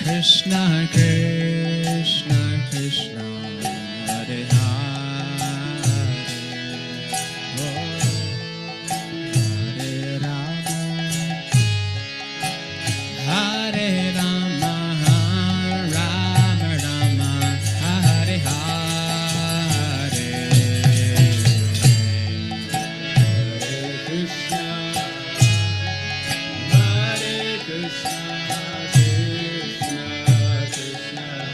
Krishna Krishna Krishna Hare Hare Hare Rama Rama Rama Hare Hare Krishna Krishna Krishna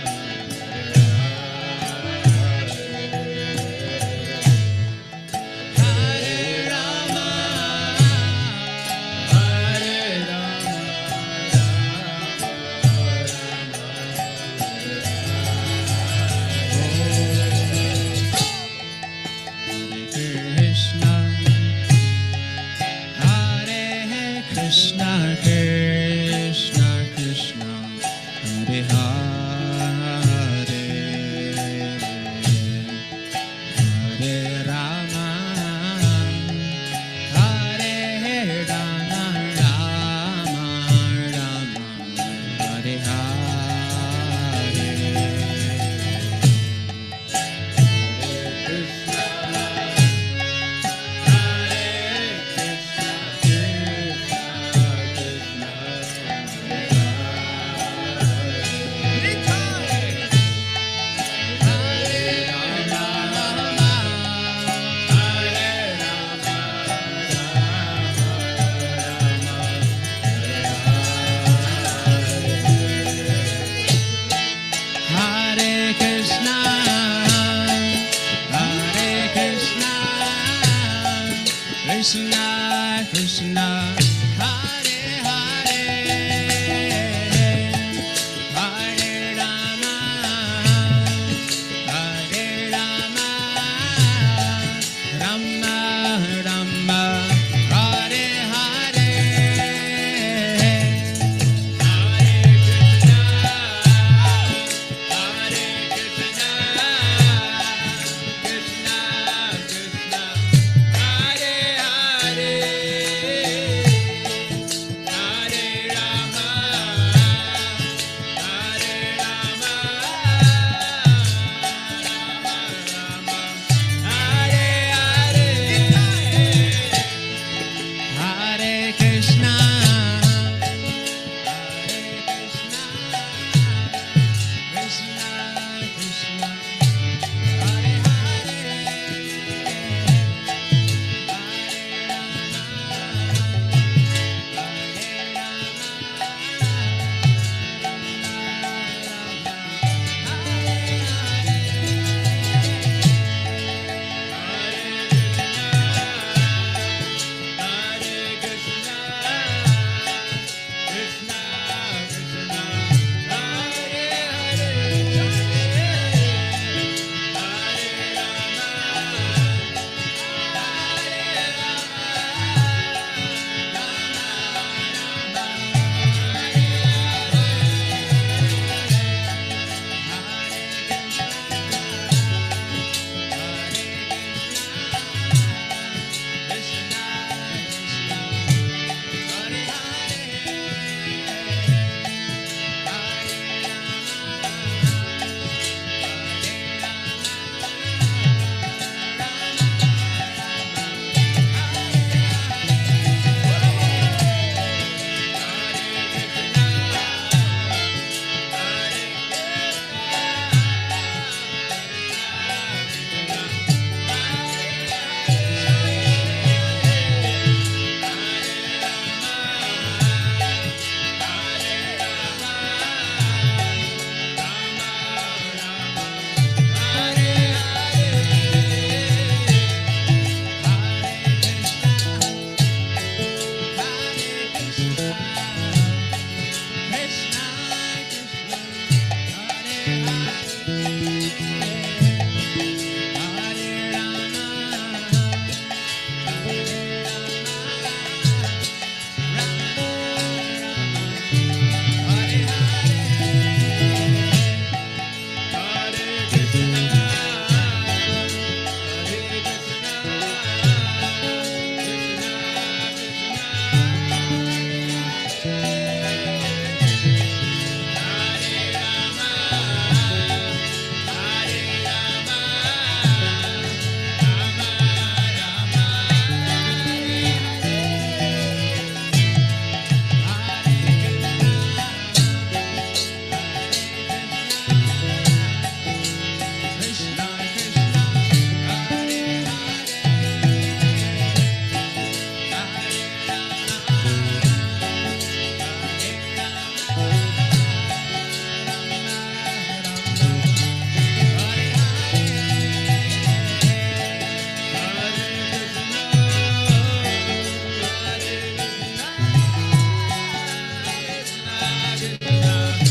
Rama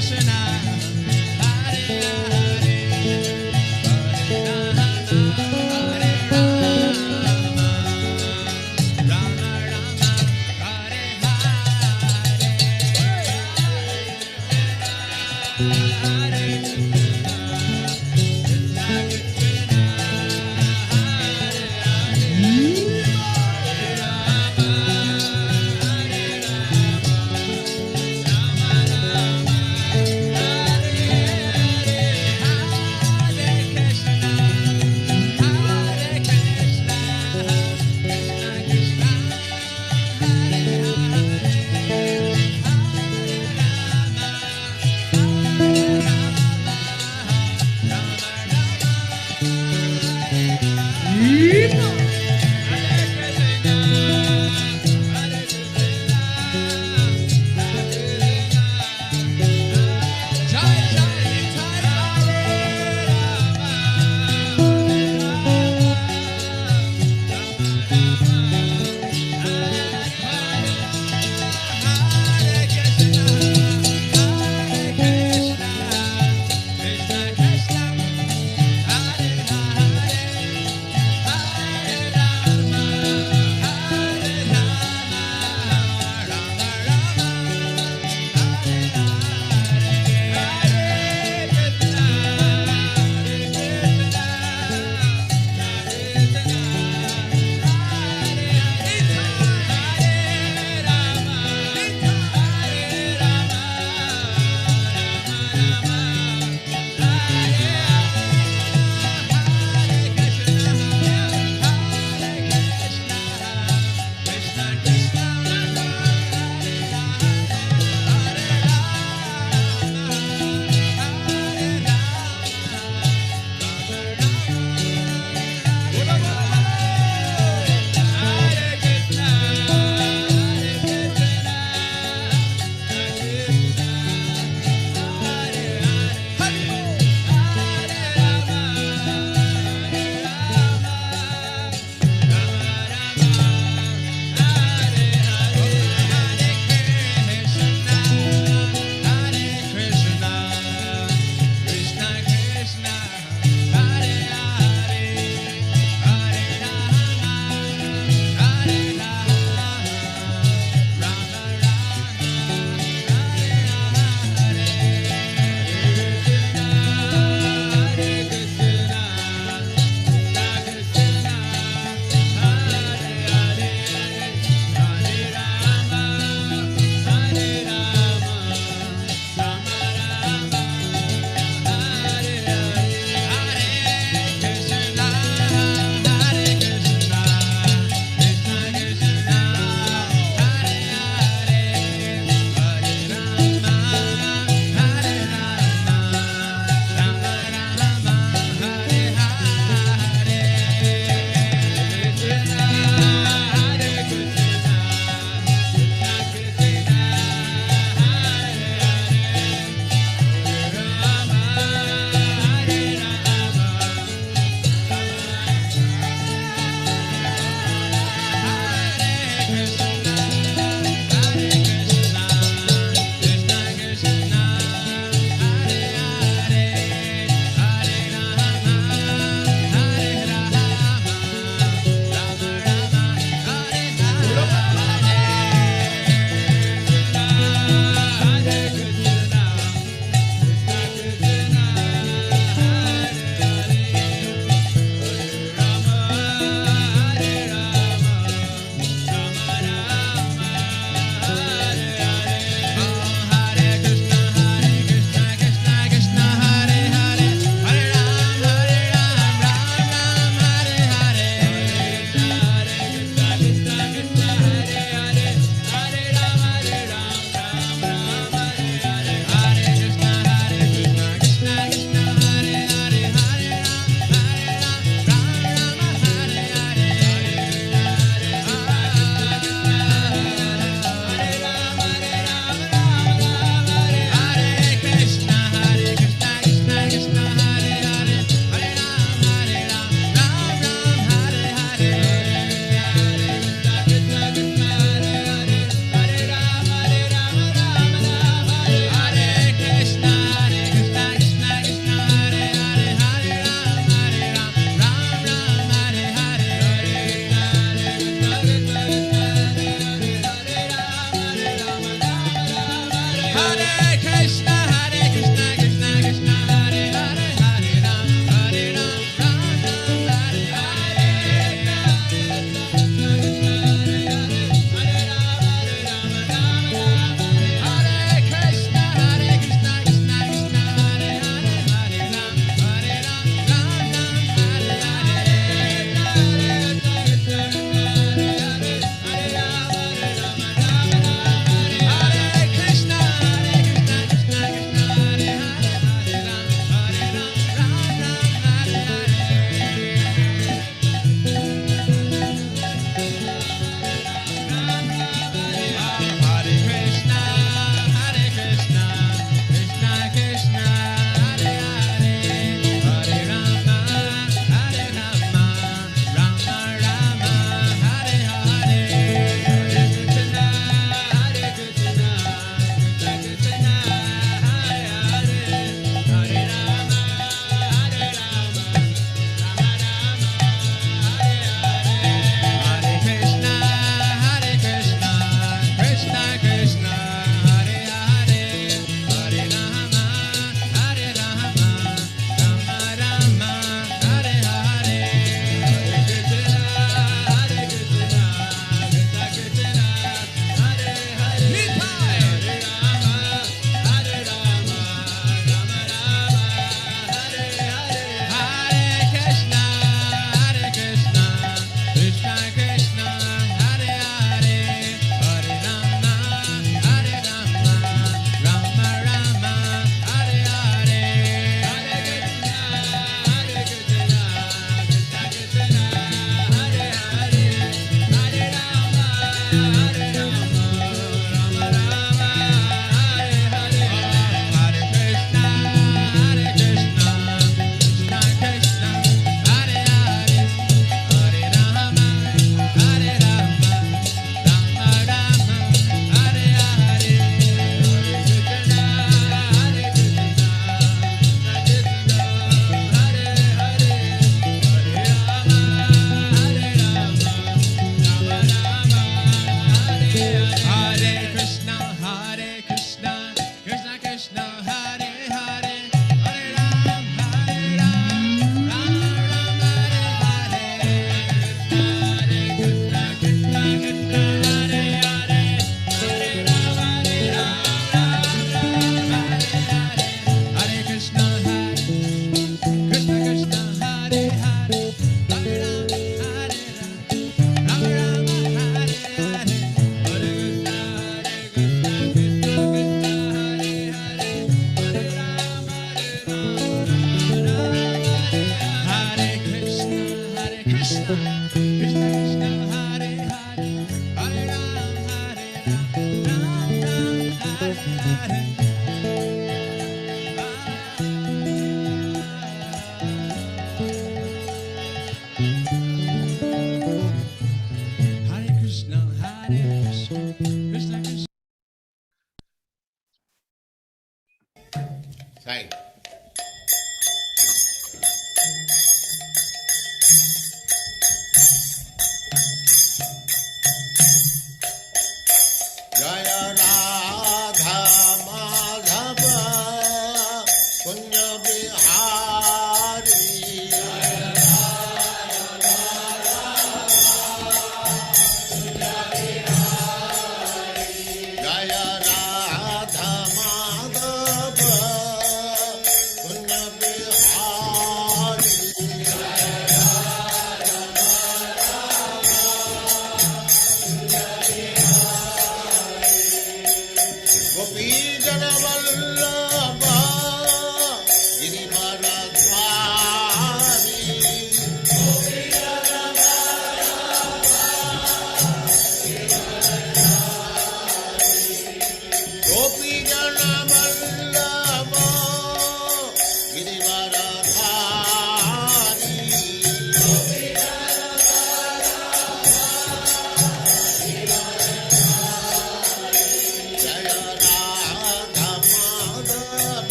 Krishna, Hare Hare,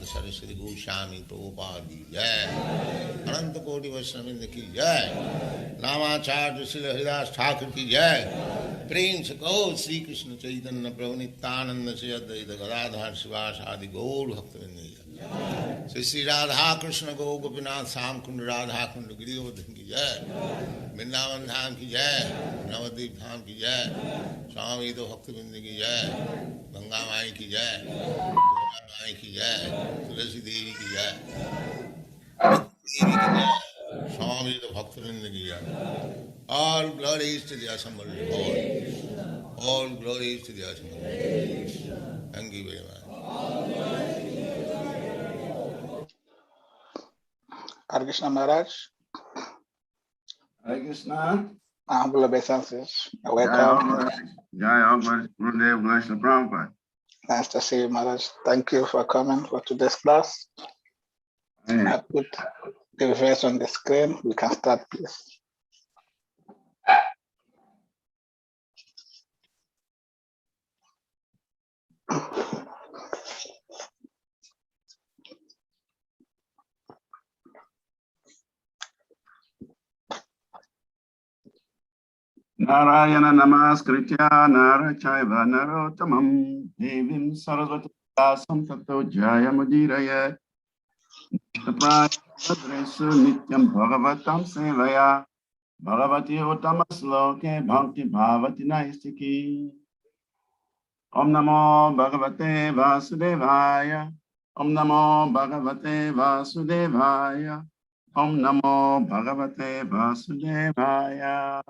Saraswati Goswami Prabhupada की जय, अनंत कोटि वैष्णववृंद की जय, नामाचार्य श्री हरिदास ठाकुर की जय। प्रेम से कहो श्री कृष्ण चैतन्य प्रभु नित्यानंद से अद्वैत गदाधर शिवास आदि गौर भक्तवृंद की जय। श्री श्री राधा कृष्ण गो गोपीनाथ श्याम कुंड राधा कुंड गिरिवर्धन की जय, वृंदावन धाम की जय, नवद्वीप धाम की जय, स्वामी तो भक्तवृंद की जय, गंगा माई की जय, माई की जय, तुलसी देवी की जय, देवी की जय, स्वामी तो भक्तवृंद की जय। All glories to the assembled Lord. All glories to the assembled Lord. Thank you very much. Hare Krishna Maharaj. Hare Krishna. Humble obeisances. Welcome. Jai Akbar, Gurudev, Vaishnava Prabhupada. Nice to see you, Maharaj. Thank you for coming for today's class. I put the verse on the screen. We can start, please. Narayana namaskritya narachaiva narottamam devim saraswati dasam tato jayamudiraya Taprayadresu nityam bhagavatam sevaya Bhagavati uttamasloke bhakti bhavati naistiki Om namo bhagavate vasudevaya Om namo bhagavate vasudevaya Om namo bhagavate vasudevaya.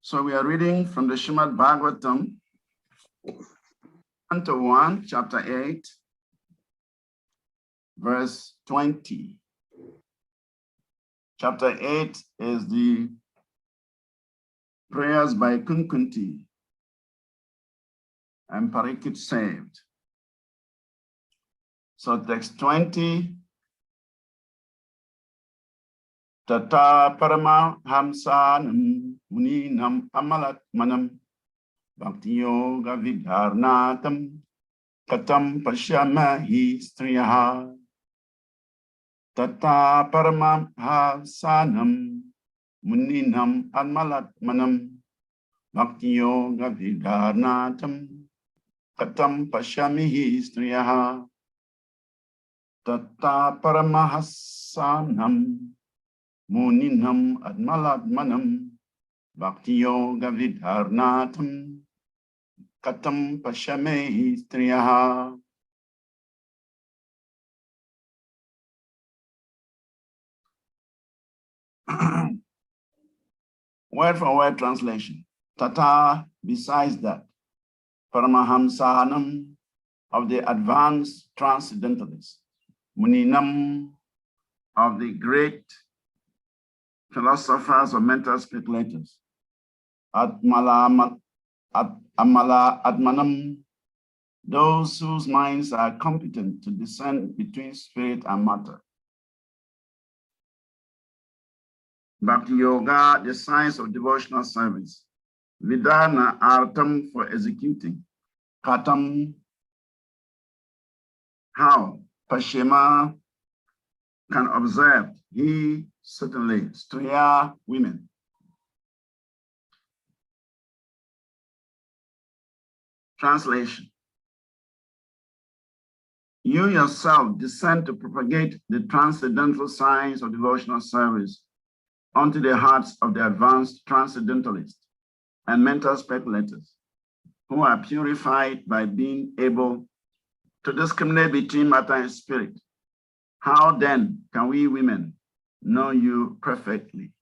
So we are reading from the Srimad Bhagavatam, Canto 1, Chapter 8, verse 20. Chapter 8 is the prayers by Kunkunti. and Parikit saved. So text 20. Tata Parama Hamsanam Muninam Amalat Manam Bhakti Yoga Vidharnatam Katam Pashyamahi Striyaha Tata Paramam Hamsanam Muninam Amalat Manam Bhakti Yoga Vidharnatam Katam Pashyamihi Striyaha Tata Paramahasanam Muninam Admalat Manam Bhakti Yoga Vidharnatam Katam Pashamehi Striyaha. Word for word translation. Tata, besides that, Paramahamsanam, of the advanced transcendentalists, Muninam, of the great philosophers or mental speculators, Amala Atmanam, those whose minds are competent to discern between spirit and matter. Bhakti Yoga, the science of devotional service. Vidana, artam, for executing. Katam, how. Pashema, can observe. He, certainly. Striya, women. Translation. You yourself descend to propagate the transcendental science of devotional service onto the hearts of the advanced transcendentalists and mental speculators who are purified by being able to discriminate between matter and spirit. How then can we women know you perfectly?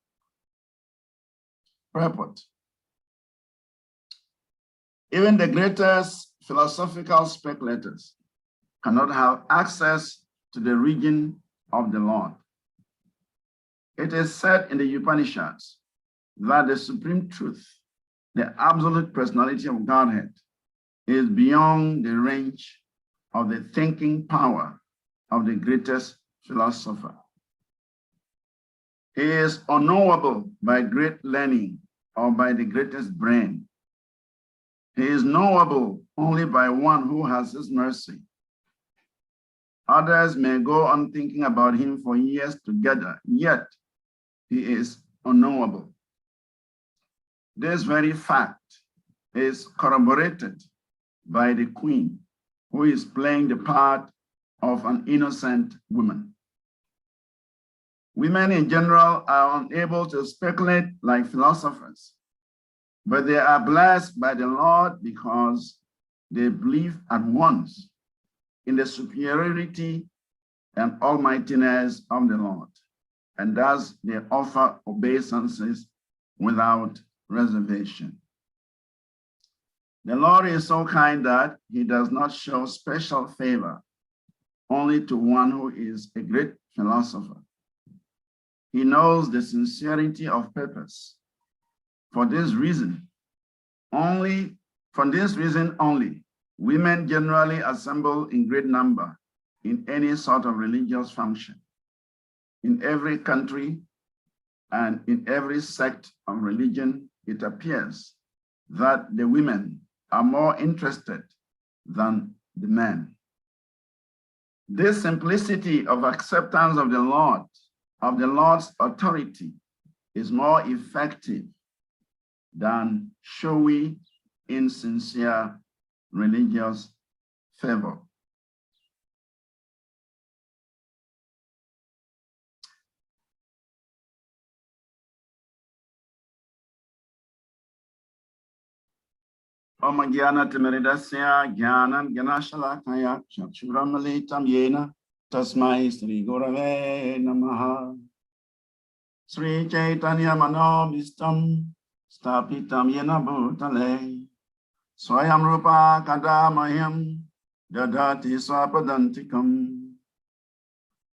Purport. Even the greatest philosophical speculators cannot have access to the region of the Lord. It is said in the Upanishads that the supreme truth, the absolute personality of Godhead, is beyond the range of the thinking power of the greatest philosopher. He is unknowable by great learning or by the greatest brain. He is knowable only by one who has his mercy. Others may go on thinking about him for years together, yet he is unknowable. This very fact is corroborated by the queen, who is playing the part of an innocent woman. Women in general are unable to speculate like philosophers, but they are blessed by the Lord because they believe at once in the superiority and almightiness of the Lord, and thus they offer obeisances without reservation. The Lord is so kind that he does not show special favor only to one who is a great philosopher. He knows the sincerity of purpose. For this reason only, women generally assemble in great number in any sort of religious function. In every country and in every sect of religion, it appears that the women are more interested than the men. This simplicity of acceptance of the Lord, of the Lord's authority, is more effective than showy, insincere religious fervor. Om Gyana Timiridasya Gyanam Gyanashalakaya Chakshuramalitam Yena Tasmai Sri Gurave Namaha Sri Chaitanya Manobhistam Stapitam Yena Bhutale Swayam Rupa Kadamayam Dadati Swapadantikam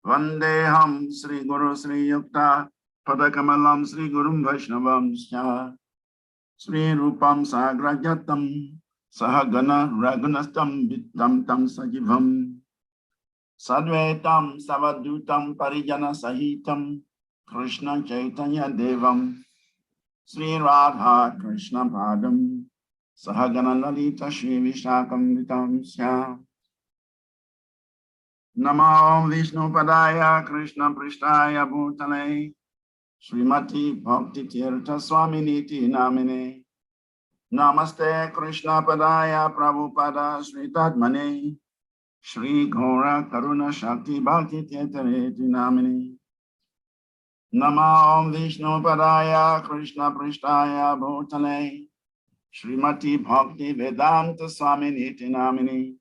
Vandeham Sri Guru Sri Yukta Padakamalam Sri Gurum Vaishnavam Sri Rupam Sagrajatam Sahagana Ragunastam Vitam Tam Sajivam Sadvetam Savadutam Parijana Sahitam Krishna Chaitanya Devam Sri Radha Krishna Padam Sahagana Lalita Shri Vishakam Vitam Syam Namo Vishnu Padaya Krishna Prishtaya Bhutale Srimati Bhakti Tirtha Swaminiti Namine Namaste Krishna Padaya Prabhupada Sri Tatmane Shri Ghora Karuna Shakti Bhakti Tirtha Namine Namo Vishnu Padaya Krishna Prishtaya Bhutale Srimati Bhakti Vedanta Swaminiti Namine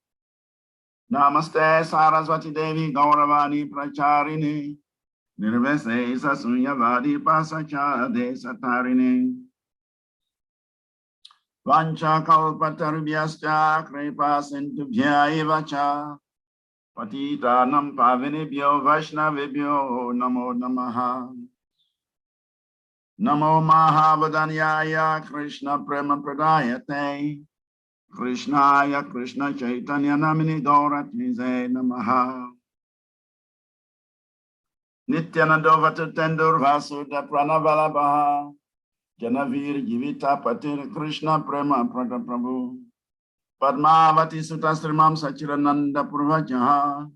Namaste Saraswati Devi Gauravani Pracharini Nirvese Sasunyavadi Pasacha Desatarine Vancha Kalpatarubhyascha Kripa Sindhubhya Evacha Patitanam Pavinibhyo Vaishnavibhyo Namo Namaha Namo Mahavadanyaya Krishna Prema Pradayate Krishnaya Krishna Chaitanya Namini Gauratnize Namaha Nityanandovata Tendur Vasuda Pranavalabaha Janavir Jivita Patir Krishna Prema Prata Prabhu Padmavati Sutasrimam Sachirananda Purvajaha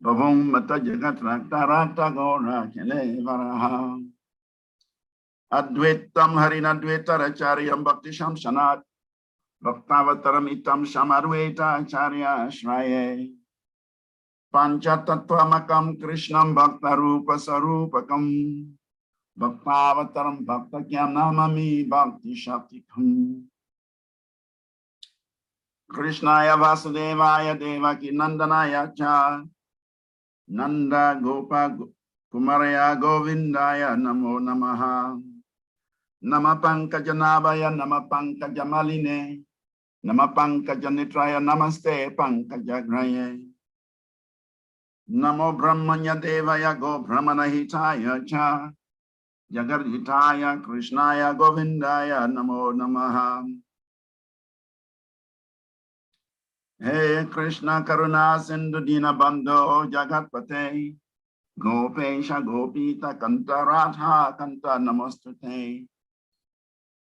Bhavum Mata Jagat Rakta Rakta Gora Kele Varaha Advaitam Harinadvaita Racharyam Bhakti Shamshanat Bhaktavataram Itam Shamarveta Acharya Shraye Panchatattvamakam Krishnam Bhakta Rupa Sarupakam Bhaktavataram Bhakta Namami Bhakti Shaktikam Krishnaya Vasudevaya Devaki Nandanaya Cha Nanda Gopa Kumaraya Govindaya Namo Namaha Nama Pankajanabaya Nama Pankajamaline Nama Pankajanitraya Namaste Pankajagraye Namo Brahmanya Devaya Go Brahmana Hitaya Cha Jagadhitaya Krishnaya Govindaya Namo Namaha Hey Krishna Karuna Sindhu Dina Bandho Jagatpate Gopesha Gopita Kanta Radha Kanta Namostute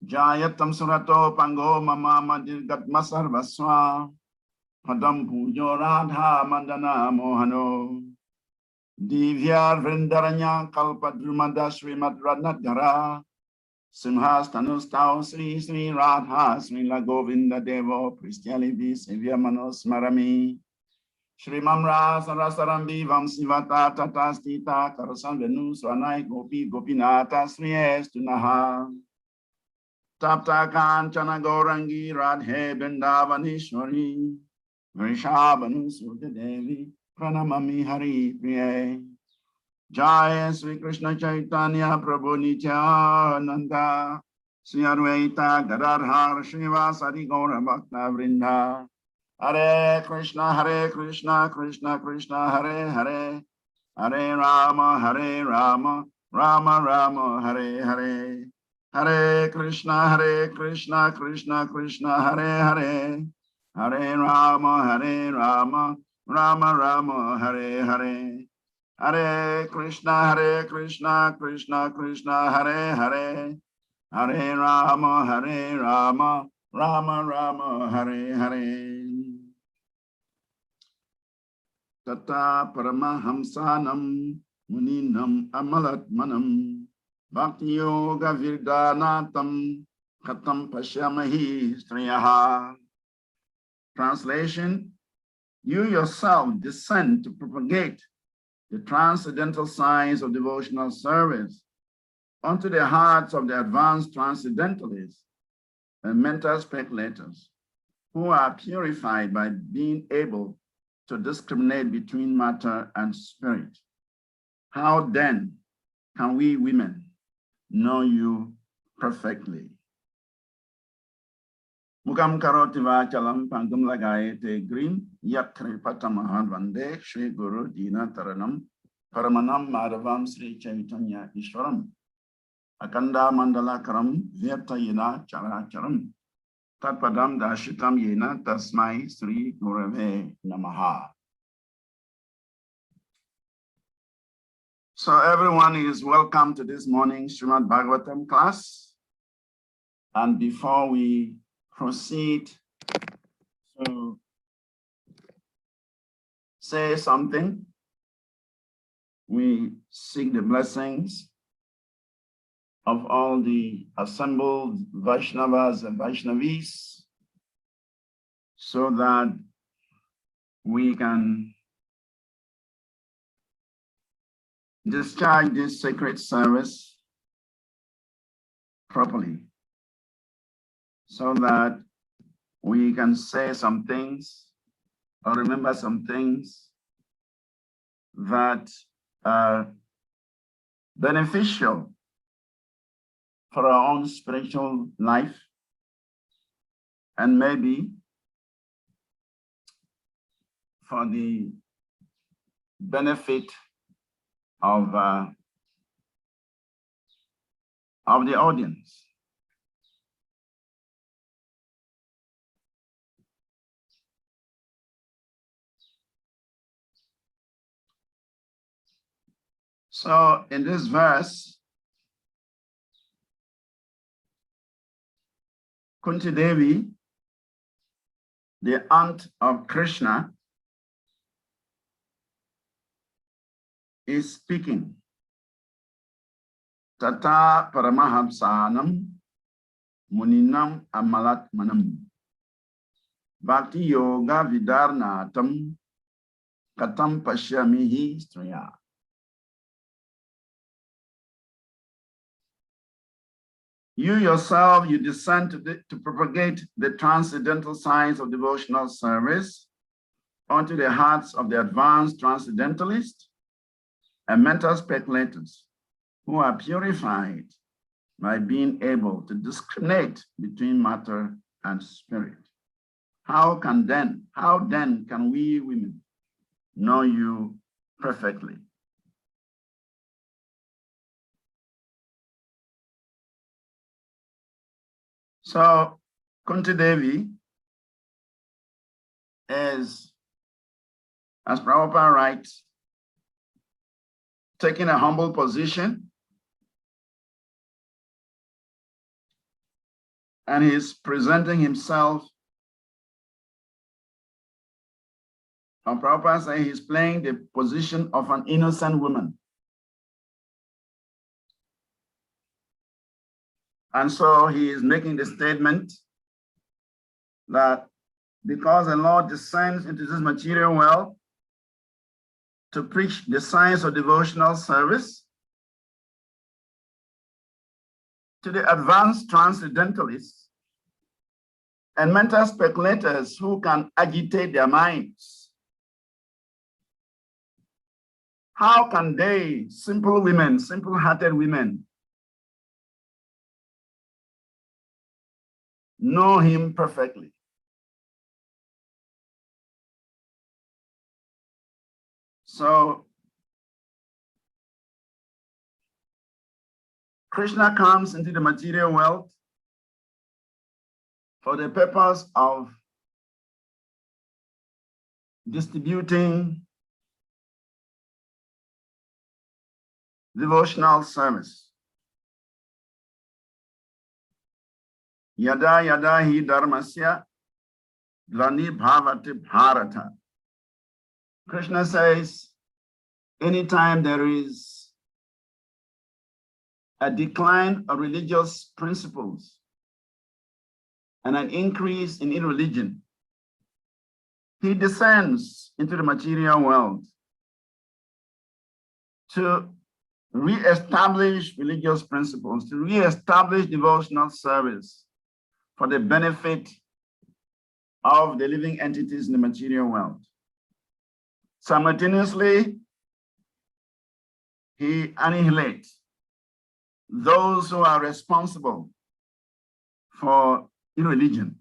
Jayatam Surato Pango Mama Madirgat Masarvaswa Padam Pujo Radha Mandana Mohano Divya Vrindaranya Kalpadrumada Srimad Radnadhara Simhastanustau Sri Sri Radha Srila Govinda Devo Pristyalivi Sevya Manos Marami Shrimam Rasarambi Vamsivata Tatastita Karasan Venu Swanai Gopi Gopinata Sri Estunaha Tapta Kanchana Gaurangi Radhe Bindavanishwari Vrishabhanu Sudha Devi Pranamami Hari Priye Jai Sri Krishna Chaitanya Prabhu Nityananda Sri Advaita Gadadhar Srivas Adi Gaura Bhakta Vrinda Hare Krishna Krishna Krishna Hare Hare Hare Rama Rama Rama Hare Hare Hare Krishna Krishna Krishna Hare Hare Hare Rama Rama Hare Hare Hare Krishna Krishna Krishna Hare Hare Hare Rama Rama Hare Hare Tata Paramahamsanam Muninam Amalatmanam Bhakti Yoga Virdanatam Katam Pashyamahi Striyaha. Translation: You yourself descend to propagate the transcendental science of devotional service onto the hearts of the advanced transcendentalists and mental speculators who are purified by being able to discriminate between matter and spirit. How then can we women know you perfectly? Mukam karoti vachalam pangam lagayete green yat kripatamahan vande Shri Guru Dina Taranam Paramanam Madhavam Sri Chaitanya Ishwaram Akanda Mandala Karam Virtayina Characharam Tatpadam Dashitam Yena Tasmai Sri Gurave Namaha. So everyone is welcome to this morning's Srimad Bhagavatam class. And before we proceed to say something, we seek the blessings of all the assembled Vaishnavas and Vaishnavis so that we can discharge this sacred service properly, so that we can say some things or remember some things that are beneficial for our own spiritual life, and maybe for the benefit of the audience. So in this verse, Kunti Devi, the aunt of Krishna, is speaking. Tata Paramahamsanam Muninam Amalatmanam Bhakti Yoga Vidarnatam Katam Pashyamihi Straya. You yourself, you descend to propagate the transcendental science of devotional service onto the hearts of the advanced transcendentalists and mental speculators who are purified by being able to discriminate between matter and spirit. How then can we women know you perfectly? So Kunti Devi is, as Prabhupada writes, taking a humble position, and he's presenting himself. And Prabhupada says he's playing the position of an innocent woman. And so he is making the statement that because the Lord descends into this material world to preach the science of devotional service to the advanced transcendentalists and mental speculators who can agitate their minds, how can they, simple women, simple-hearted women, know him perfectly? So Krishna comes into the material world for the purpose of distributing devotional service. Yada yada hi dharmasya glani bhavati bharata. Krishna says, anytime there is a decline of religious principles and an increase in irreligion, he descends into the material world to re-establish religious principles, to re-establish devotional service for the benefit of the living entities in the material world. Simultaneously, he annihilates those who are responsible for irreligion.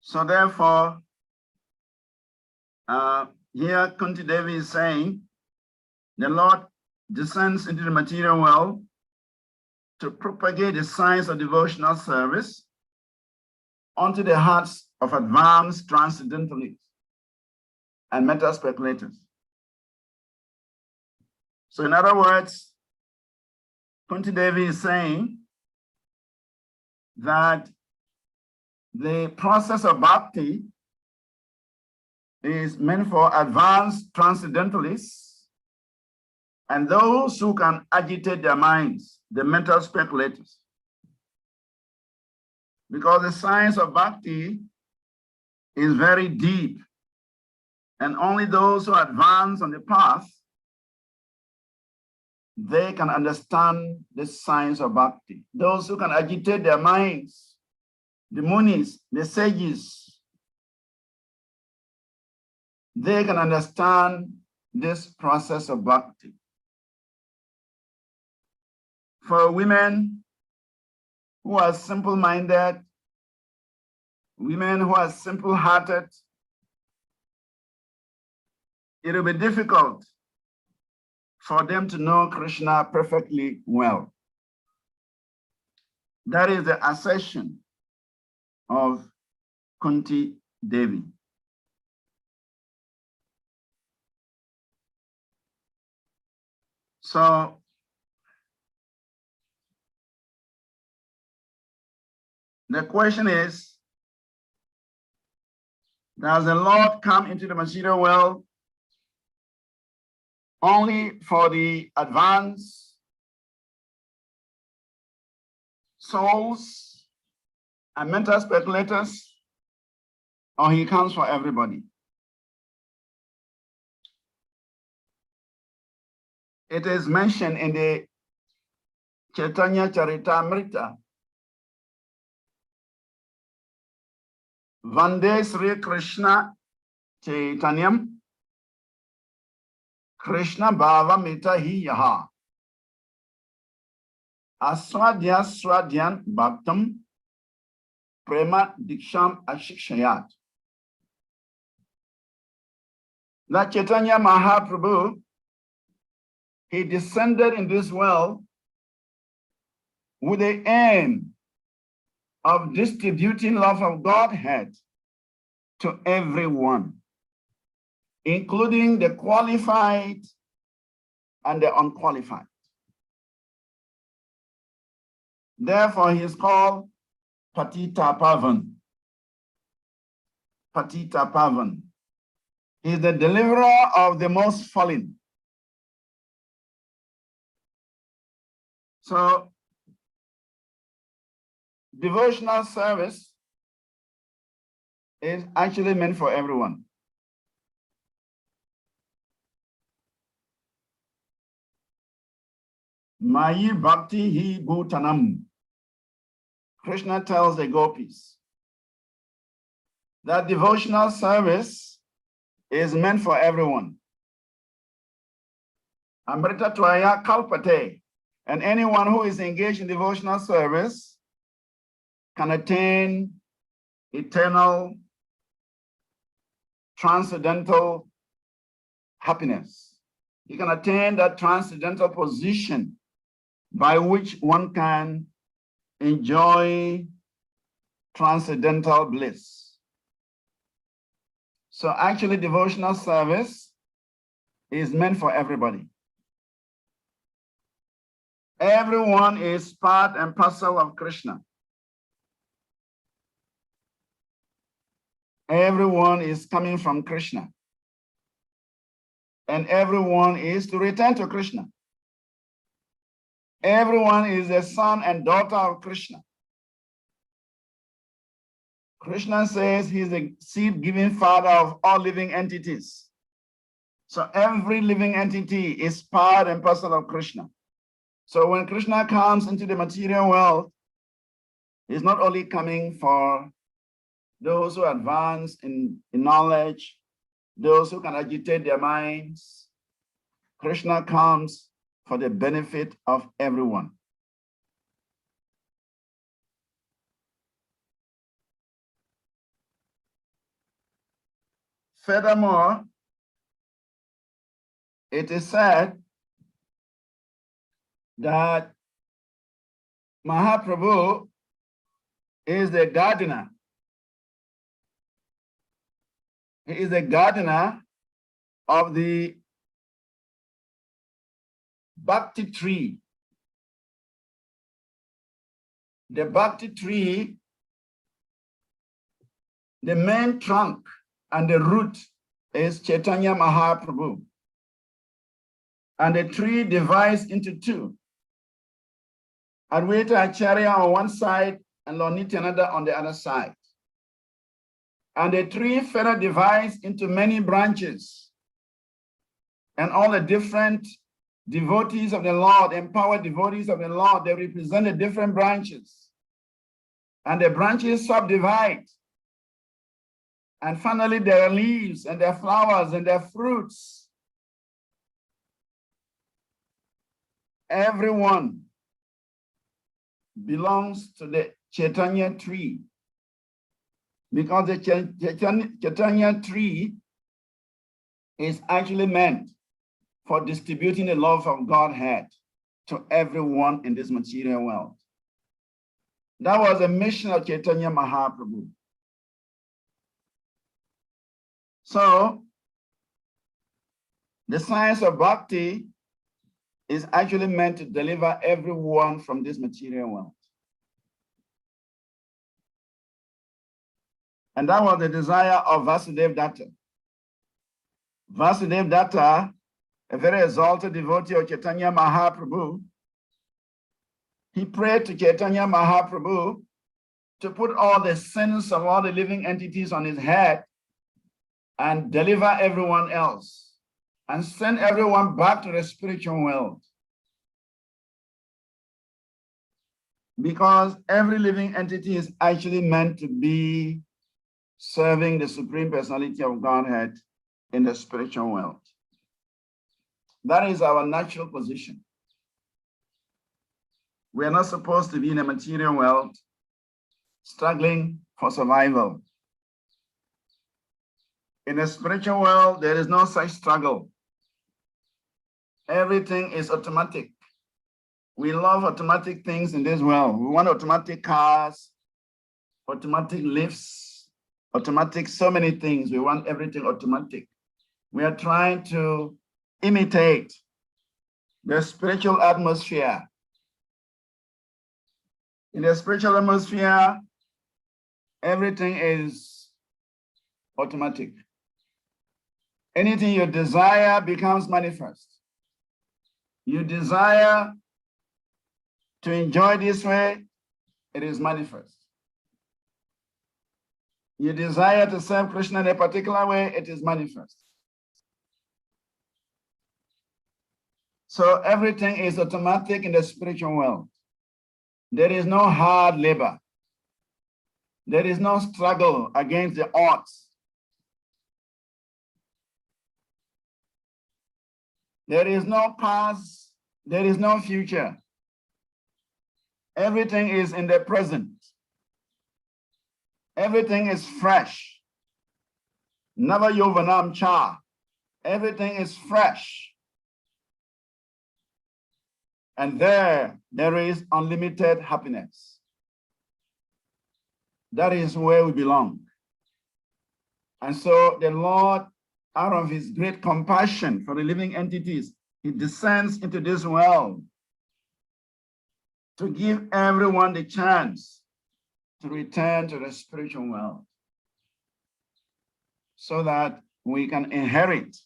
So therefore, here Kunti Devi is saying, the Lord descends into the material world to propagate the science of devotional service onto the hearts of advanced transcendentalists and mental speculators. So in other words, Kunti Devi is saying that the process of bhakti is meant for advanced transcendentalists and those who can agitate their minds, the mental speculators. Because the science of bhakti is very deep, and only those who advance on the path, they can understand the science of bhakti. Those who can agitate their minds, the munis, the sages, they can understand this process of bhakti. For women who are simple-minded, women who are simple-hearted, it will be difficult for them to know Krishna perfectly well. That is the assertion of Kunti Devi. So the question is, does the Lord come into the material world only for the advanced souls and mental speculators, or he comes for everybody? It is mentioned in the Chaitanya Charitamrita, Vande Sri Krishna Chaitanyam Krishna Bhava Mita Hi Yaha Aswadhya Swadhyan Bhaktam Prema Diksham Ashikshayat. That Chaitanya Mahaprabhu, he descended in this world with the aim of distributing love of Godhead to everyone, including the qualified and the unqualified. Therefore, he is called Patita Pavan. Patita Pavan. He is the deliverer of the most fallen. So, devotional service is actually meant for everyone. Mayi Bhakti Hi Bhutanam. Krishna tells the gopis that devotional service is meant for everyone. Amrita Tvaya Kalpate. And anyone who is engaged in devotional service can attain eternal, transcendental happiness. He can attain that transcendental position by which one can enjoy transcendental bliss. So actually, devotional service is meant for everybody. Everyone is part and parcel of Krishna. Everyone is coming from Krishna. And everyone is to return to Krishna. Everyone is a son and daughter of Krishna. Krishna says he's the seed-giving father of all living entities. So every living entity is part and parcel of Krishna. So when Krishna comes into the material world, he's not only coming for those who advance in knowledge, those who can agitate their minds. Krishna comes for the benefit of everyone. Furthermore, it is said that Mahaprabhu is the gardener. He is the gardener of the Bhakti tree. The Bhakti tree, the main trunk and the root is Chaitanya Mahaprabhu. And the tree divides into two. Advaita Acharya on one side and Lord Nityananda on the other side. And the tree further divides into many branches. And all the different devotees of the Lord, empowered devotees of the Lord, they represent the different branches. And the branches subdivide. And finally, their leaves and their flowers and their fruits. Everyone belongs to the Chaitanya tree. Because the Chaitanya tree is actually meant for distributing the love of Godhead to everyone in this material world. That was the mission of Chaitanya Mahaprabhu. So, the science of bhakti is actually meant to deliver everyone from this material world. And that was the desire of Vasudeva Datta. Vasudeva Datta, a very exalted devotee of Chaitanya Mahaprabhu, he prayed to Chaitanya Mahaprabhu to put all the sins of all the living entities on his head and deliver everyone else and send everyone back to the spiritual world. Because every living entity is actually meant to be serving the Supreme Personality of Godhead in the spiritual world. That is our natural position. We are not supposed to be in a material world struggling for survival. In the spiritual world, there is no such struggle. Everything is automatic. We love automatic things in this world. We want automatic cars, automatic lifts, automatic so many things. We want everything automatic. We are trying to imitate the spiritual atmosphere. In the spiritual atmosphere, everything is automatic. Anything you desire becomes manifest. You desire to enjoy this way, it is manifest. You desire to serve Krishna in a particular way, it is manifest. So everything is automatic in the spiritual world. There is no hard labor. There is no struggle against the odds. There is no past, there is no future. Everything is in the present. Everything is fresh. Nava Yovanam Cha. Everything is fresh. And there is unlimited happiness. That is where we belong. And so the Lord, out of his great compassion for the living entities, he descends into this world to give everyone the chance to return to the spiritual world so that we can inherit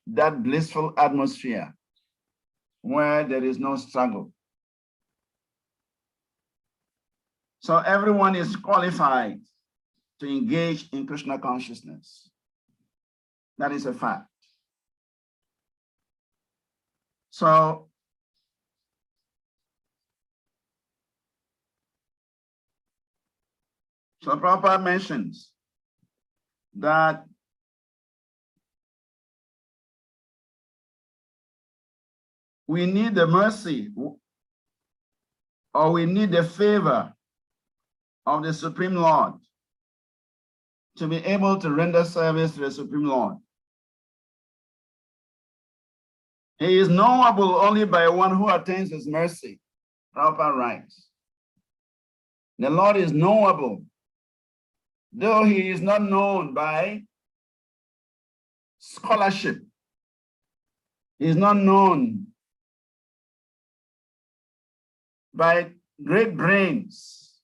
that blissful atmosphere where there is no struggle. So everyone is qualified to engage in Krishna consciousness. That is a fact. So Prabhupada mentions that we need the mercy or we need the favor of the Supreme Lord to be able to render service to the Supreme Lord. He is knowable only by one who attains his mercy, Prabhupada writes. The Lord is knowable, though he is not known by scholarship. He is not known by great brains.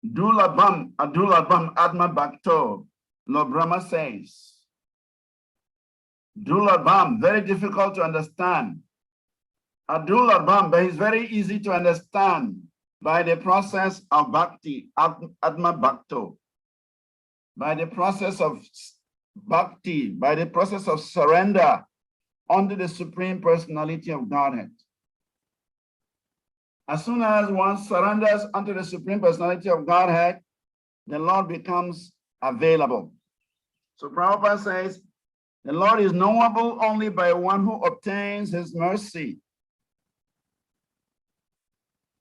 Dulabam Adma Bhakto, Lord Brahma says. Dulabam, very difficult to understand. Adulabam, but it's very easy to understand by the process of bhakti, Atma Bhakto, by the process of bhakti, by the process of surrender unto the Supreme Personality of Godhead. As soon as one surrenders unto the Supreme Personality of Godhead, the Lord becomes available. So Prabhupada says, the Lord is knowable only by one who obtains his mercy.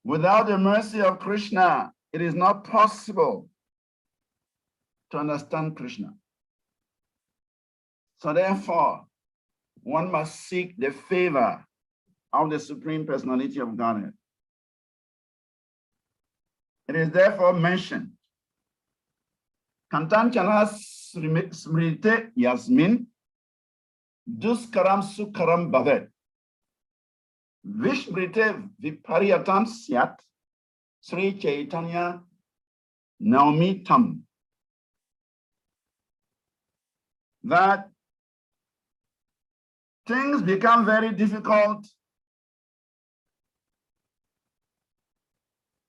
Without the mercy of Krishna, it is not possible to understand Krishna. So therefore, one must seek the favor of the Supreme Personality of Godhead. It is therefore mentioned, Kantanchala Smrite Yasmin, Duskaram Sukaram Bhavet, Vishmrite Vipariyatam Syat, Sri Chaitanya Naumitam. That things become very difficult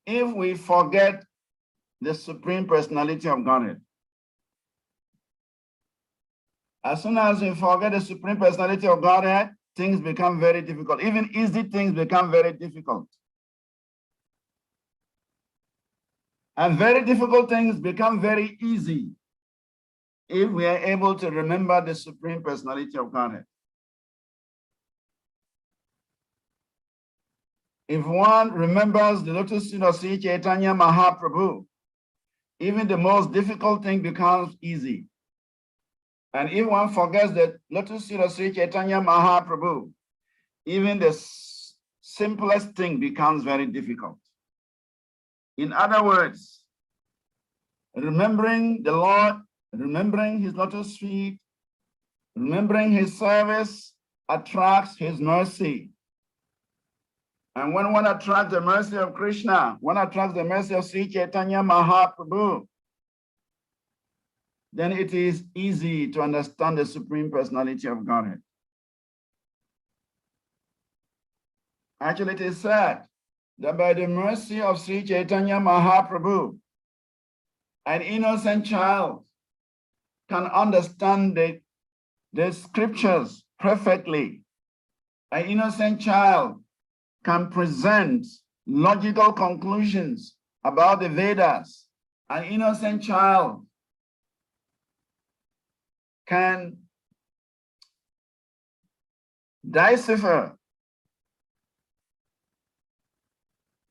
if we forget the Supreme Personality of Godhead. As soon as we forget the Supreme Personality of Godhead, things become very difficult. Even easy things become very difficult. And very difficult things become very easy if we are able to remember the Supreme Personality of Godhead. If one remembers the lotus feet of Sri Chaitanya Mahaprabhu, even the most difficult thing becomes easy. And if one forgets the lotus feet of Sri Chaitanya Mahaprabhu, even the simplest thing becomes very difficult. In other words, remembering the Lord, remembering his lotus feet, remembering his service attracts his mercy. And when one attracts the mercy of Krishna, one attracts the mercy of Sri Chaitanya Mahaprabhu, then it is easy to understand the Supreme Personality of Godhead. Actually, it is said that by the mercy of Sri Chaitanya Mahaprabhu, an innocent child can understand the scriptures perfectly. An innocent child can present logical conclusions about the Vedas. An innocent child can decipher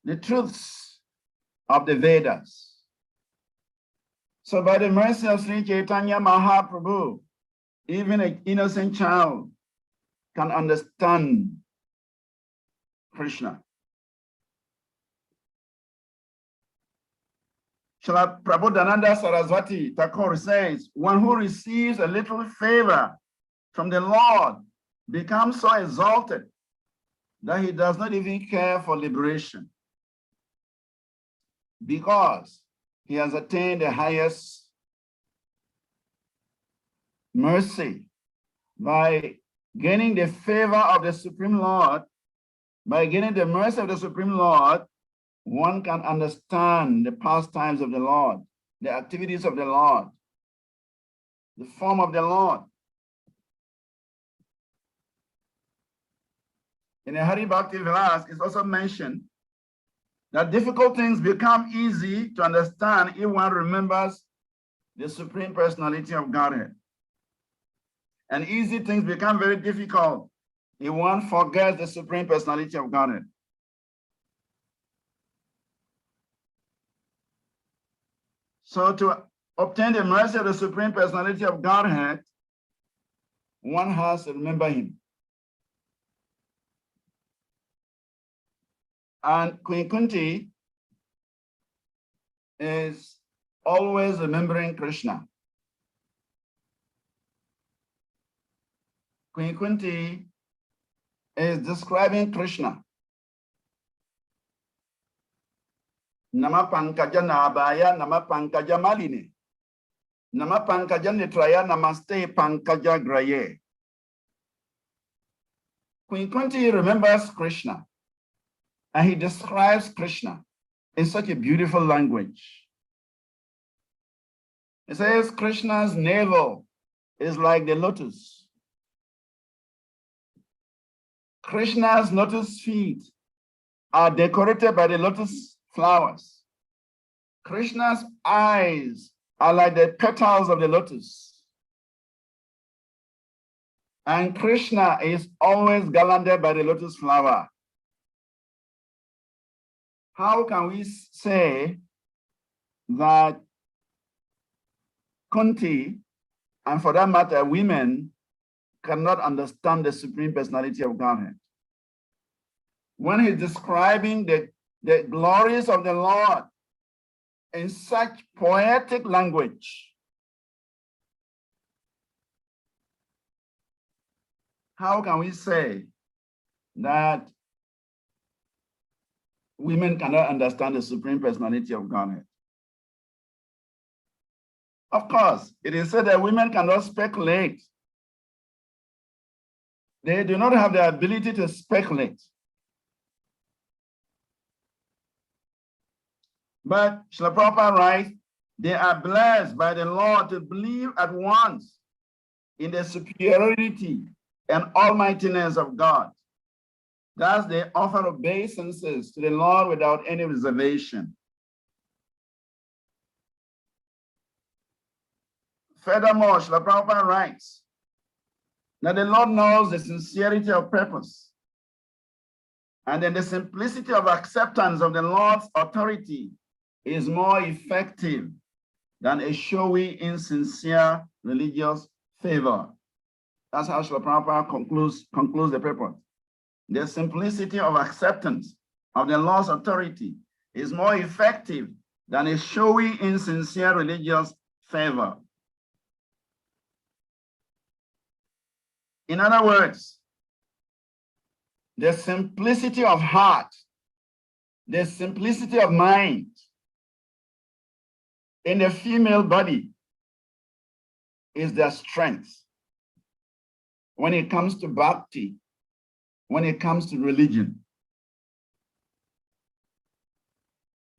the truths of the Vedas. So by the mercy of Sri Chaitanya Mahaprabhu, even an innocent child can understand Krishna. Srila Prabodhananda Saraswati Thakur says, one who receives a little favor from the Lord becomes so exalted that he does not even care for liberation, because he has attained the highest mercy. By gaining the favor of the Supreme Lord, by gaining the mercy of the Supreme Lord, one can understand the pastimes of the Lord, the activities of the Lord, the form of the Lord. In the Hari Bhakti Vilas, it's also mentioned that difficult things become easy to understand if one remembers the Supreme Personality of Godhead. And easy things become very difficult if one forgets the Supreme Personality of Godhead. So to obtain the mercy of the Supreme Personality of Godhead, one has to remember him. And Queen Kunti is always remembering Krishna. Queen Kunti is describing Krishna. Nama pankaja nabaya, nama pankaja maline. Nama pankaja nitraya, namaste pankaja graye. Queen Kunti remembers Krishna, and he describes Krishna in such a beautiful language. He says Krishna's navel is like the lotus. Krishna's lotus feet are decorated by the lotus flowers. Krishna's eyes are like the petals of the lotus. And Krishna is always garlanded by the lotus flower. How can we say that Kunti, and for that matter, women, cannot understand the Supreme Personality of Godhead? When he's describing the glories of the Lord in such poetic language, how can we say that women cannot understand the Supreme Personality of Godhead? Of course, it is said that women cannot speculate. They do not have the ability to speculate. But Srila Prabhupada writes, they are blessed by the Lord to believe at once in the superiority and almightiness of God. Thus they offer obeisances to the Lord without any reservation. Furthermore, Srila Prabhupada writes that the Lord knows the sincerity of purpose, and then the simplicity of acceptance of the Lord's authority is more effective than a showy, insincere religious favor. That's how Srila Prabhupada concludes the purport. The simplicity of acceptance of the Lord's authority is more effective than a showy, insincere religious favor. In other words, the simplicity of heart, the simplicity of mind in the female body is their strength when it comes to bhakti, when it comes to religion.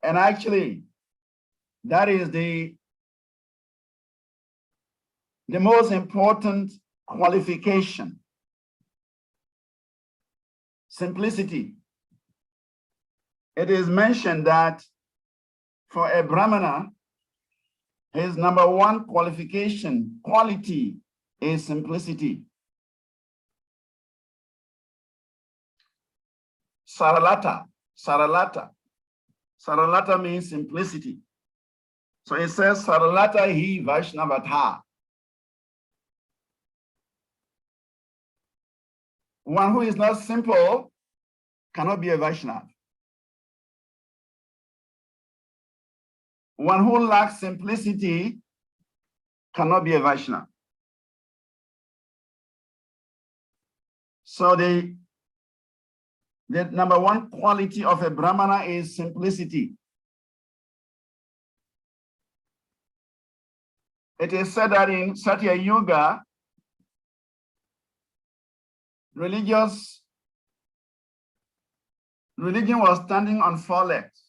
And actually, that is the most important qualification. Simplicity. It is mentioned that for a Brahmana, his number one quality is simplicity. Saralata means simplicity. So it says Saralata hi Vaishnavatha. One who is not simple cannot be a Vaishnava. One who lacks simplicity cannot be a Vaishnava. So the number one quality of a Brahmana is simplicity. It is said that in Satya Yuga, religion was standing on 4 legs.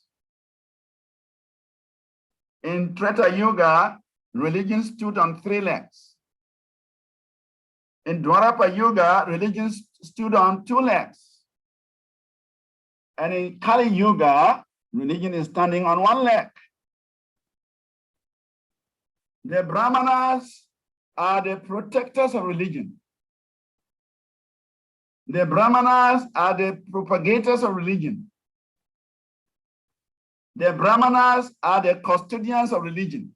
In Treta Yuga, religion stood on 3 legs. In Dwarapa Yuga, religion stood on 2 legs. And in Kali Yuga, religion is standing on 1 leg. The Brahmanas are the protectors of religion. The Brahmanas are the propagators of religion. The Brahmanas are the custodians of religion.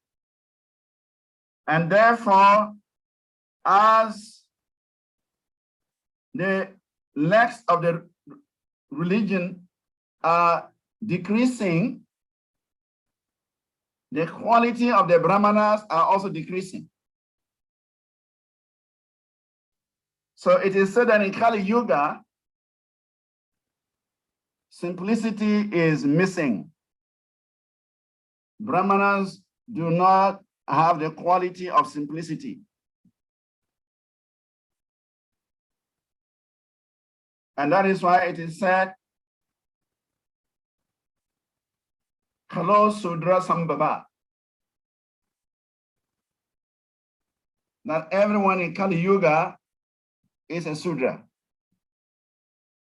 And therefore, as the legs of the religion are decreasing, the quality of the brahmanas are also decreasing. So it is said that in Kali Yuga, simplicity is missing. Brahmanas do not have the quality of simplicity. And that is why it is said, Kalo Sudra Sambhava. Not everyone in Kali Yuga is a Sudra.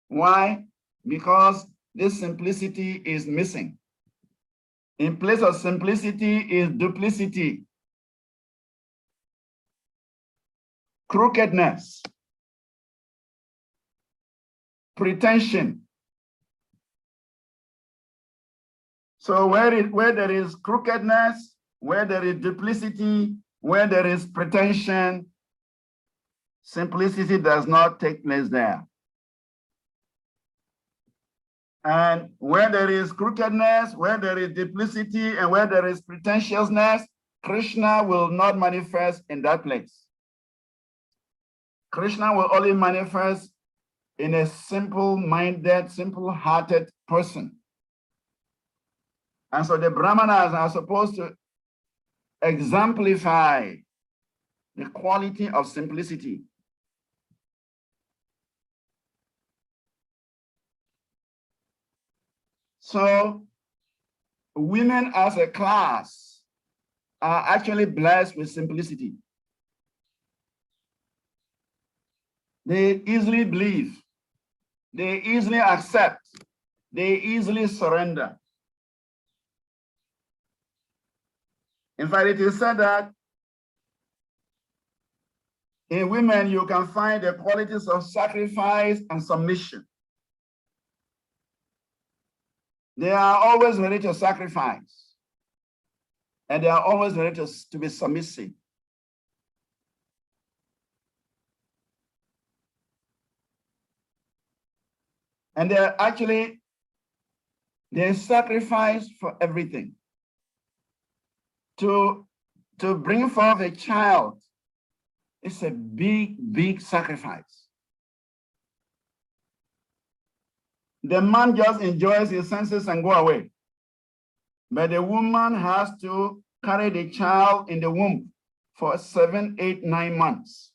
Why? Because this simplicity is missing. In place of simplicity is duplicity, crookedness, pretension. So where there is crookedness, where there is duplicity, where there is pretension, simplicity does not take place there. And where there is crookedness, where there is duplicity, and where there is pretentiousness, Krishna will not manifest in that place. Krishna will only manifest in a simple-minded, simple-hearted person. And so the Brahmanas are supposed to exemplify the quality of simplicity. So women as a class are actually blessed with simplicity. They easily believe, they easily accept, they easily surrender. In fact, it is said that in women, you can find the qualities of sacrifice and submission. They are always ready to sacrifice, and they are always ready to be submissive. And they sacrifice for everything. To bring forth a child, it's a big, big sacrifice. The man just enjoys his senses and go away. But the woman has to carry the child in the womb for 7, 8, 9 months.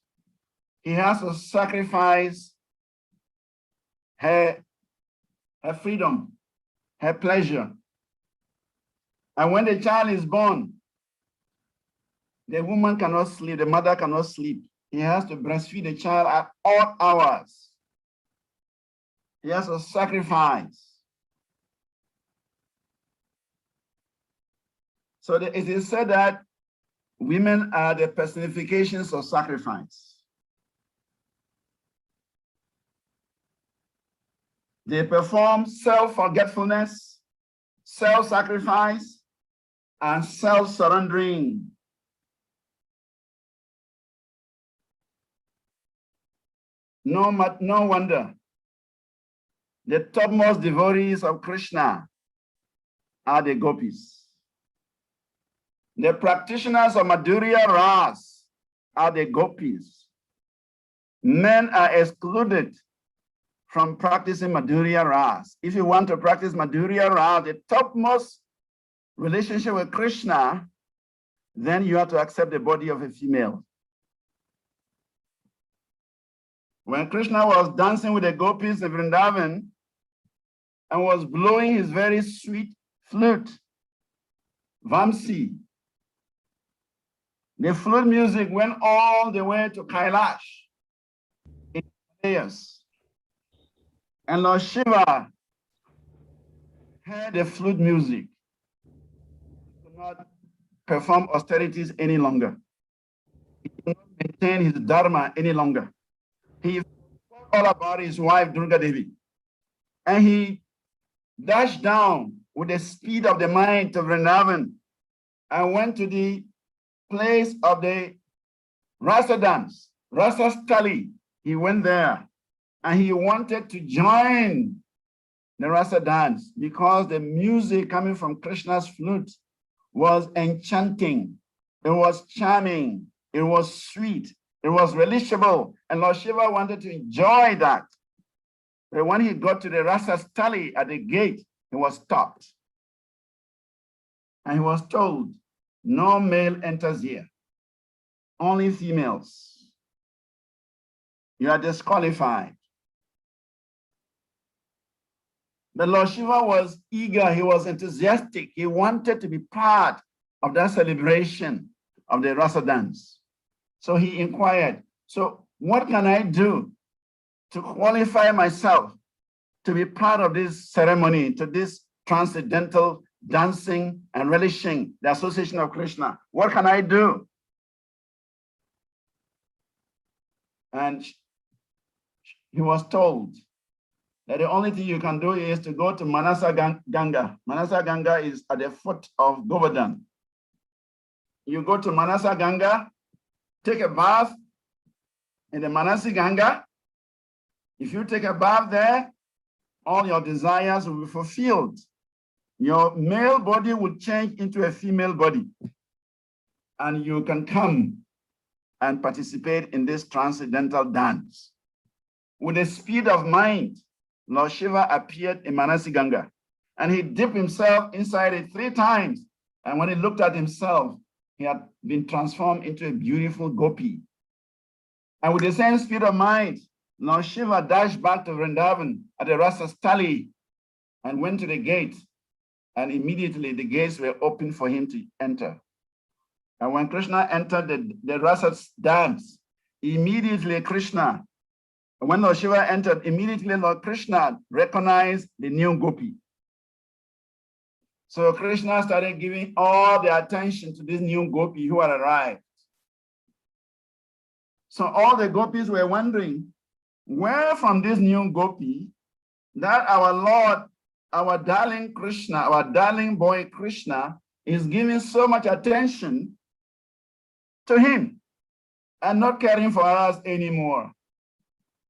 He has to sacrifice her freedom, her pleasure. And when the child is born, the woman cannot sleep, the mother cannot sleep. He has to breastfeed the child at all hours. He has to sacrifice. So it is said that women are the personifications of sacrifice. They perform self-forgetfulness, self-sacrifice, and self-surrendering. No wonder the topmost devotees of Krishna are the gopis. The practitioners of Madhurya Ras are the gopis. Men are excluded from practicing Madhurya Ras. If you want to practice Madhurya Ras, the topmost relationship with Krishna, then you have to accept the body of a female. When Krishna was dancing with the gopis in Vrindavan and was blowing his very sweet flute, Vamsi, the flute music went all the way to Kailash in Himalayas. And Lord Shiva heard the flute music. He could not perform austerities any longer. He could not maintain his dharma any longer. He forgot all about his wife, Durga Devi. And he dashed down with the speed of the mind to Vrindavan and went to the place of the Rasa dance, Rasa Stali. He went there and he wanted to join the rasa dance, because the music coming from Krishna's flute was enchanting, it was charming, it was sweet, it was relishable, and Lord Shiva wanted to enjoy that. But when he got to the rasa stali at the gate, he was stopped. And he was told, no male enters here, only females. You are disqualified. But Lord Shiva was eager, he was enthusiastic. He wanted to be part of that celebration of the rasa dance. So he inquired, so what can I do to qualify myself to be part of this ceremony, to this transcendental dancing and relishing the association of Krishna? What can I do? And he was told that the only thing you can do is to go to Manasa Ganga. Manasa Ganga is at the foot of Govardhan. You go to Manasa Ganga, take a bath in the Manasi Ganga. If you take a bath there, all your desires will be fulfilled. Your male body will change into a female body, and you can come and participate in this transcendental dance. With the speed of mind, Lord Shiva appeared in Manasi Ganga, and he dipped himself inside it 3 times. And when he looked at himself, he had been transformed into a beautiful gopi. And with the same speed of mind, Lord Shiva dashed back to Vrindavan at the Rasa Stali and went to the gate. And immediately the gates were open for him to enter. And when Krishna entered the Rasa dance, immediately Krishna, when Lord Shiva entered, immediately Lord Krishna recognized the new gopi. So Krishna started giving all the attention to this new gopi who had arrived. So all the gopis were wondering, where from this new gopi that our Lord, our darling Krishna, our darling boy Krishna is giving so much attention to him and not caring for us anymore.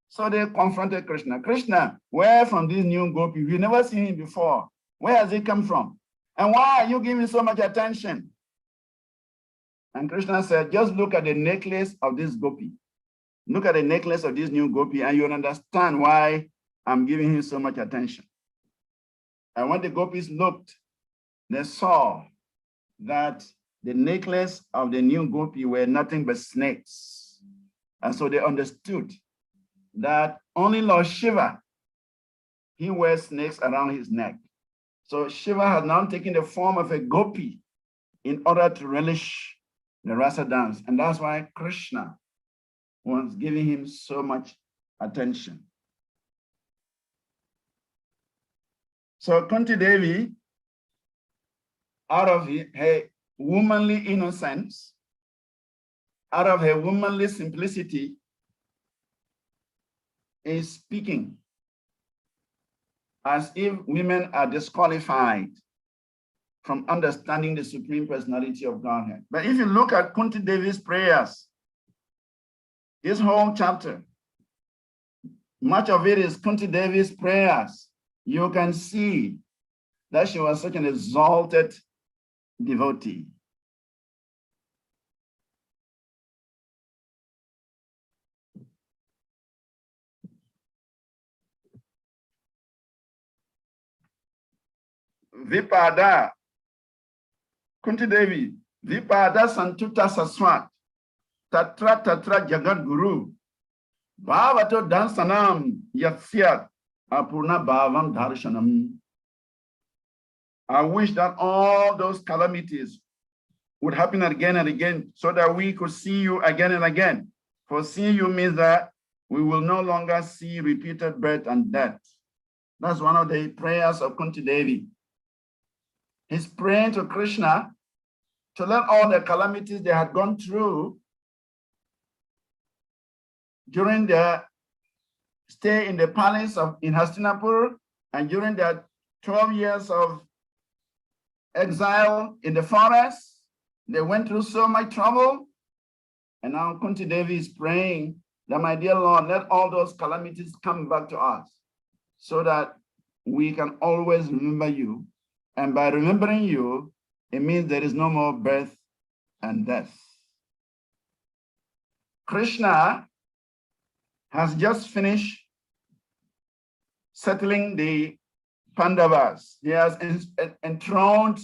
So they confronted Krishna. Krishna, where from this new gopi? We've never seen him before. Where has he come from? And why are you giving so much attention? And Krishna said, just look at the necklace of this gopi. Look at the necklace of this new gopi and you'll understand why I'm giving him so much attention. And when the gopis looked, they saw that the necklace of the new gopi were nothing but snakes. And so they understood that only Lord Shiva, he wears snakes around his neck. So Shiva has now taken the form of a gopi in order to relish the rasa dance. And that's why Krishna was giving him so much attention. So Kunti Devi, out of her womanly innocence, out of her womanly simplicity, is speaking as if women are disqualified from understanding the Supreme Personality of Godhead. But if you look at Kunti Devi's prayers, this whole chapter, much of it is Kunti Devi's prayers. You can see that she was such an exalted devotee. Vipada, Kunti Devi, Vipada Santuta Saswat, Tatra Tatra Jagat Guru, Bhavato Dansanam Yatsyat, Apurna Bhavam Darshanam. I wish that all those calamities would happen again and again so that we could see you again and again. For seeing you means that we will no longer see repeated birth and death. That's one of the prayers of Kunti Devi. He's praying to Krishna to let all the calamities they had gone through during their stay in the palace in Hastinapur and during their 12 years of exile in the forest. They went through so much trouble. And now Kunti Devi is praying that, my dear Lord, let all those calamities come back to us so that we can always remember you. And by remembering you, it means there is no more birth and death. Krishna has just finished settling the Pandavas. He has enthroned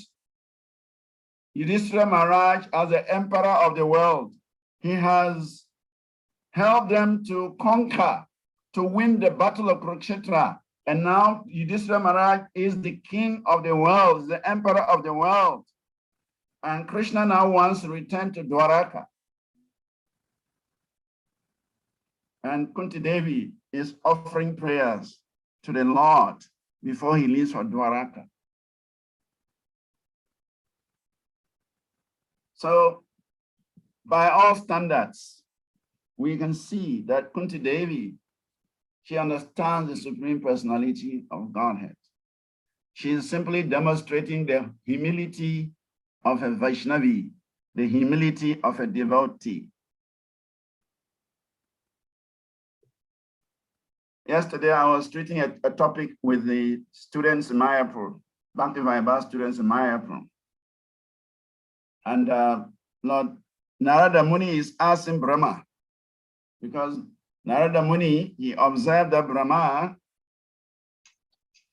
Yudhishthira Maharaj as the emperor of the world. He has helped them to conquer, to win the battle of Kurukshetra. And now Yudhishthira Maharaj is the king of the world, the emperor of the world. And Krishna now wants to return to Dwaraka. And Kunti Devi is offering prayers to the Lord before he leaves for Dwaraka. So by all standards, we can see that Kunti Devi, she understands the Supreme Personality of Godhead. She is simply demonstrating the humility of a Vaishnavi, the humility of a devotee. Yesterday, I was treating a topic with the students in Mayapur, Bhakti Vaibhav students in Mayapur. And Lord Narada Muni is asking Brahma, because Narada Muni, he observed that Brahma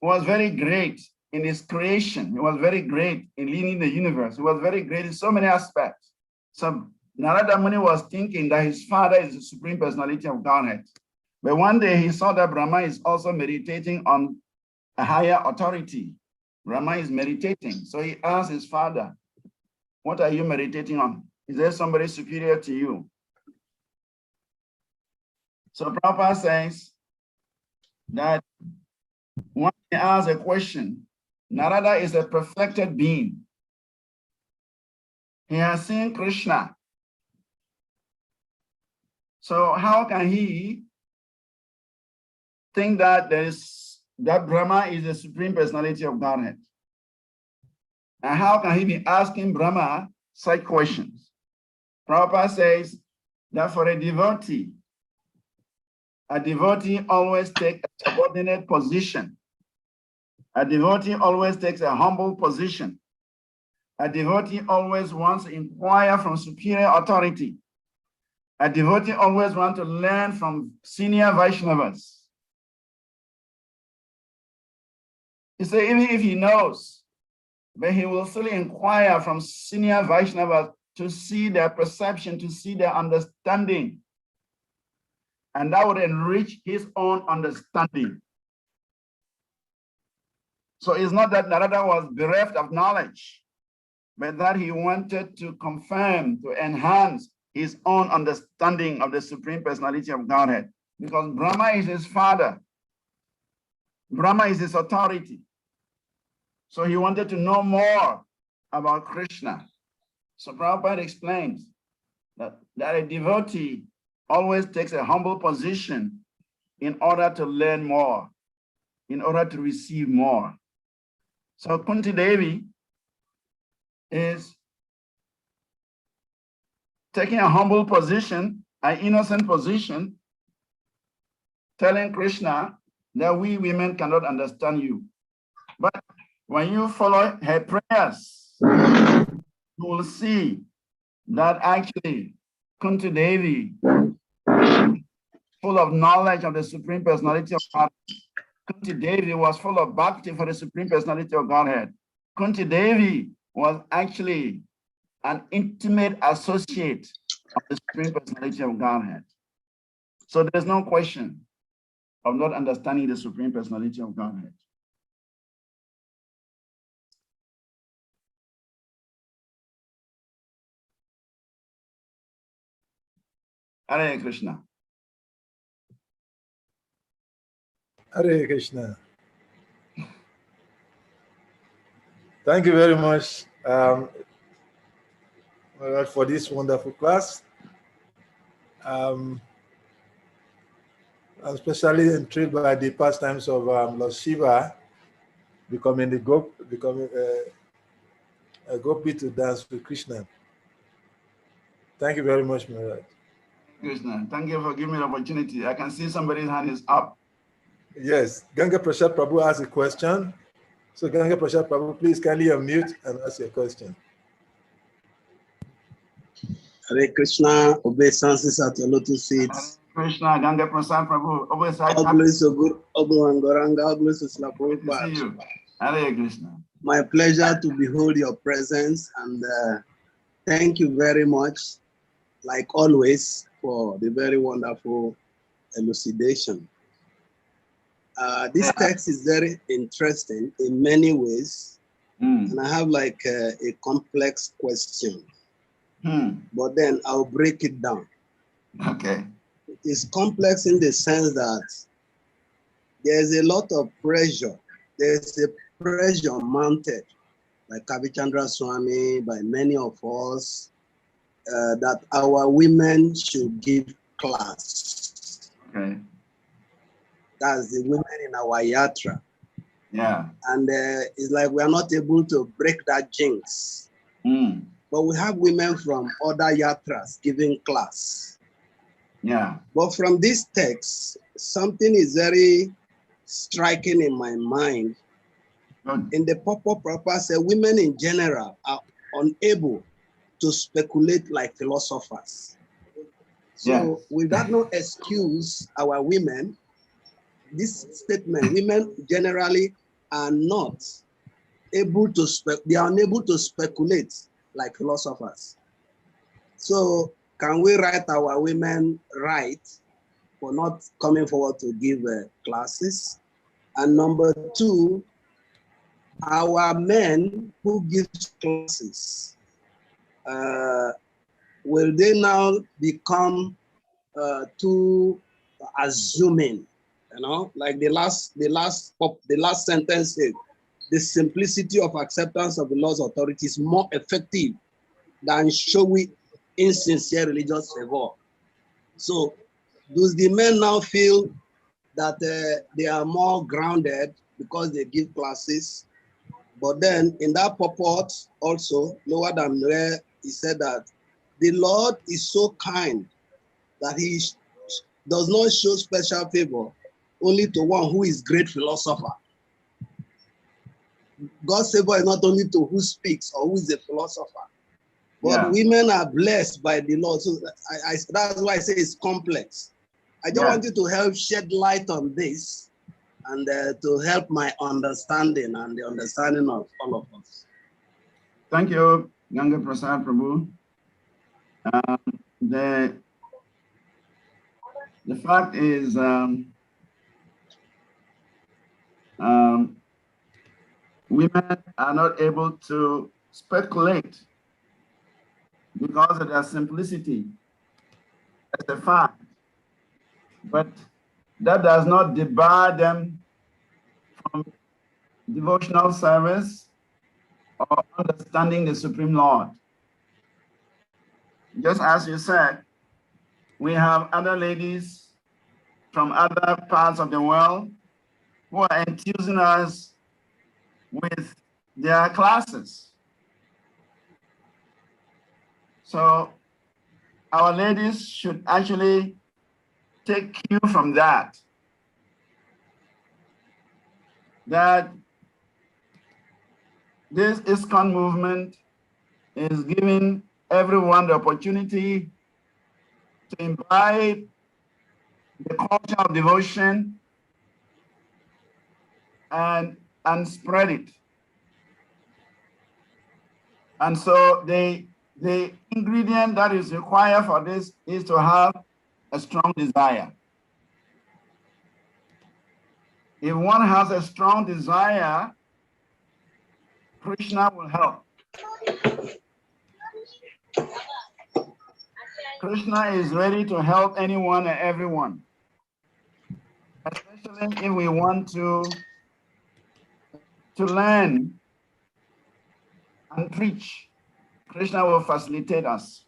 was very great in his creation. He was very great in leading the universe. He was very great in so many aspects. So Narada Muni was thinking that his father is the Supreme Personality of Godhead. But one day he saw that Brahma is also meditating on a higher authority. Brahma is meditating. So he asked his father, what are you meditating on? Is there somebody superior to you? So Prabhupada says that when he asks a question, Narada is a perfected being. He has seen Krishna. So how can he think that that Brahma is the Supreme Personality of Godhead? And how can he be asking Brahma such questions? Prabhupada says that for a devotee always takes a subordinate position. A devotee always takes a humble position. A devotee always wants to inquire from superior authority. A devotee always wants to learn from senior Vaishnavas. He said, even if he knows, but he will still inquire from senior Vaishnavas to see their perception, to see their understanding. And that would enrich his own understanding. So it's not that Narada was bereft of knowledge, but that he wanted to confirm, to enhance his own understanding of the Supreme Personality of Godhead. Because Brahma is his father. Brahma is his authority. So he wanted to know more about Krishna. So Prabhupada explains that a devotee always takes a humble position in order to learn more, in order to receive more. So Kunti Devi is taking a humble position, an innocent position, telling Krishna that we women cannot understand you. But when you follow her prayers, you will see that actually Kunti Devi, full of knowledge of the Supreme Personality of God, Kunti Devi was full of bhakti for the Supreme Personality of Godhead. Kunti Devi was actually an intimate associate of the Supreme Personality of Godhead. So there's no question of not understanding the Supreme Personality of Godhead. Hare Krishna. Hare Krishna. Thank you very much for this wonderful class. I'm especially intrigued by the pastimes of Lord Shiva becoming a gopi to dance with Krishna. Thank you very much, Maharaj. Krishna, thank you for giving me the opportunity. I can see somebody's hand is up. Yes, Ganga Prasad Prabhu has a question. So Ganga Prasad Prabhu, please kindly unmute and ask your question. Hare Krishna, obeisances at your lotus feet. Krishna, Ganga Prasad Prabhu, always All glories to Guru, Angoranga, all glories to Srila good to see Prabhupada. you. Hare Krishna. My pleasure to behold your presence, and thank you very much, like always, for the very wonderful elucidation. This text is very interesting in many ways, and I have like a complex question, but then I'll break it down. Okay. It's complex in the sense that there's a lot of pressure. There's a pressure mounted by Kavichandra Swami, by many of us, that our women should give class. Okay. That's the women in our yatra. Yeah. And it's like we are not able to break that jinx. But we have women from other yatras giving class. Yeah. But from this text, something is very striking in my mind. In the purpose, women in general are unable to speculate like philosophers. So with that no excuse our women, this statement, women generally are not able to, they are unable to speculate like philosophers. So can we write our women right for not coming forward to give classes? And number two, our men who give classes, will they now become too assuming? You know, like the last sentence said, the simplicity of acceptance of the law's authority is more effective than showy insincere religious fervor. So, does the men now feel that they are more grounded because they give classes? But then in that purport also, lower than where he said that the Lord is so kind that he does not show special favor only to one who is great philosopher. God's favor is not only to who speaks or who is a philosopher, but women are blessed by the Lord. So that's why I say it's complex. I just want you to help shed light on this and to help my understanding and the understanding of all of us. Thank you, Ganga Prasad Prabhu. The fact is, women are not able to speculate because of their simplicity. That's a fact. But that does not debar them from devotional service or understanding the Supreme Lord. Just as you said, we have other ladies from other parts of the world who are enthusing us with their classes. So our ladies should actually take cue from that. That this ISKCON movement is giving everyone the opportunity to imbibe the culture of devotion and spread it. And so the ingredient that is required for this is to have a strong desire. If one has a strong desire, Krishna will help. Krishna is ready to help anyone and everyone, especially if we want to learn and preach. Krishna will facilitate us.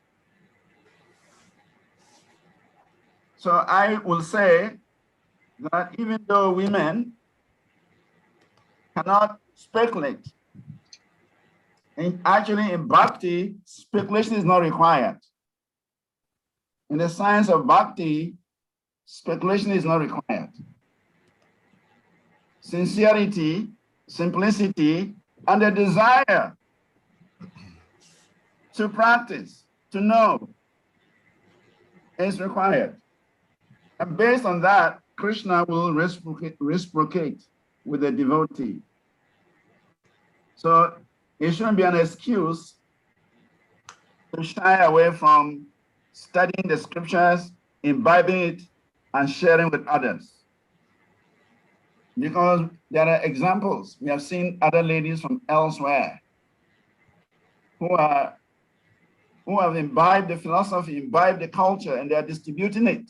So I will say that even though women cannot speculate, actually in bhakti, speculation is not required. In the science of bhakti, speculation is not required. sincerity, simplicity, and a desire to practice, to know, is required. And based on that, Krishna will reciprocate with the devotee. So it shouldn't be an excuse to shy away from studying the scriptures, imbibing it, and sharing with others. Because there are examples. We have seen other ladies from elsewhere who have imbibed the philosophy, imbibed the culture, and they are distributing it.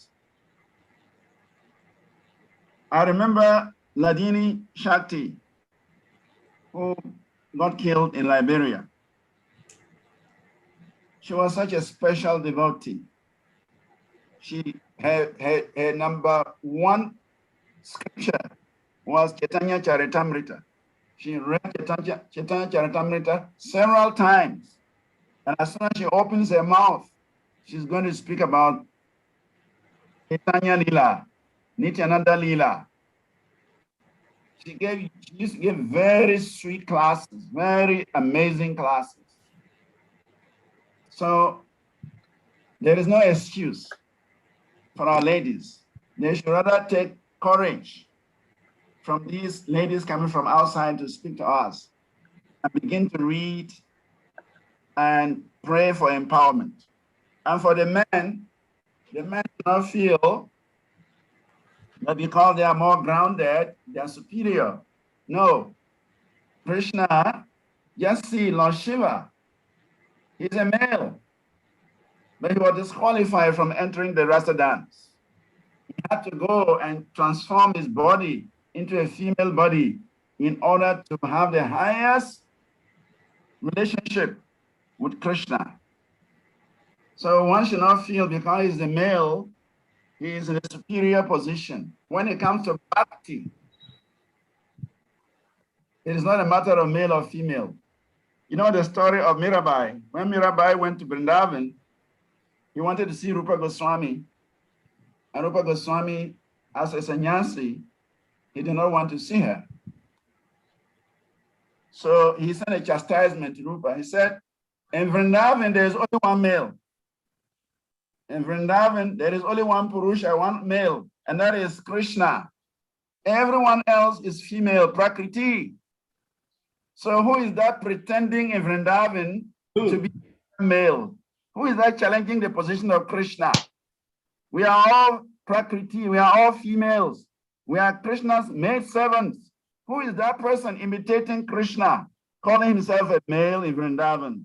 I remember Ladini Shakti, who got killed in Liberia. She was such a special devotee. Her number one scripture was Chaitanya Charitamrita. She read Chaitanya Charitamrita several times. And as soon as she opens her mouth, she's going to speak about Chaitanya Lila, Nityananda Lila. She used to give very sweet classes, very amazing classes. So there is no excuse for our ladies. They should rather take courage from these ladies coming from outside to speak to us and begin to read and pray for empowerment. And for the men do not feel that because they are more grounded, they are superior. No. Krishna, just see Lord Shiva. He's a male, but he was disqualified from entering the Rasa dance. He had to go and transform his body into a female body in order to have the highest relationship with Krishna. So one should not feel because he's a male, he is in a superior position. When it comes to bhakti, it is not a matter of male or female. You know the story of Mirabai. When Mirabai went to Vrindavan, he wanted to see Rupa Goswami. And Rupa Goswami, as a sannyasi, he did not want to see her. So he sent a chastisement to Rupa. He said, in Vrindavan, there is only one male. In Vrindavan, there is only one Purusha, one male, and that is Krishna. Everyone else is female, Prakriti. So who is that pretending in Vrindavan to be male? Who is that challenging the position of Krishna? We are all Prakriti, we are all females. We are Krishna's maid servants. Who is that person imitating Krishna, calling himself a male in Vrindavan?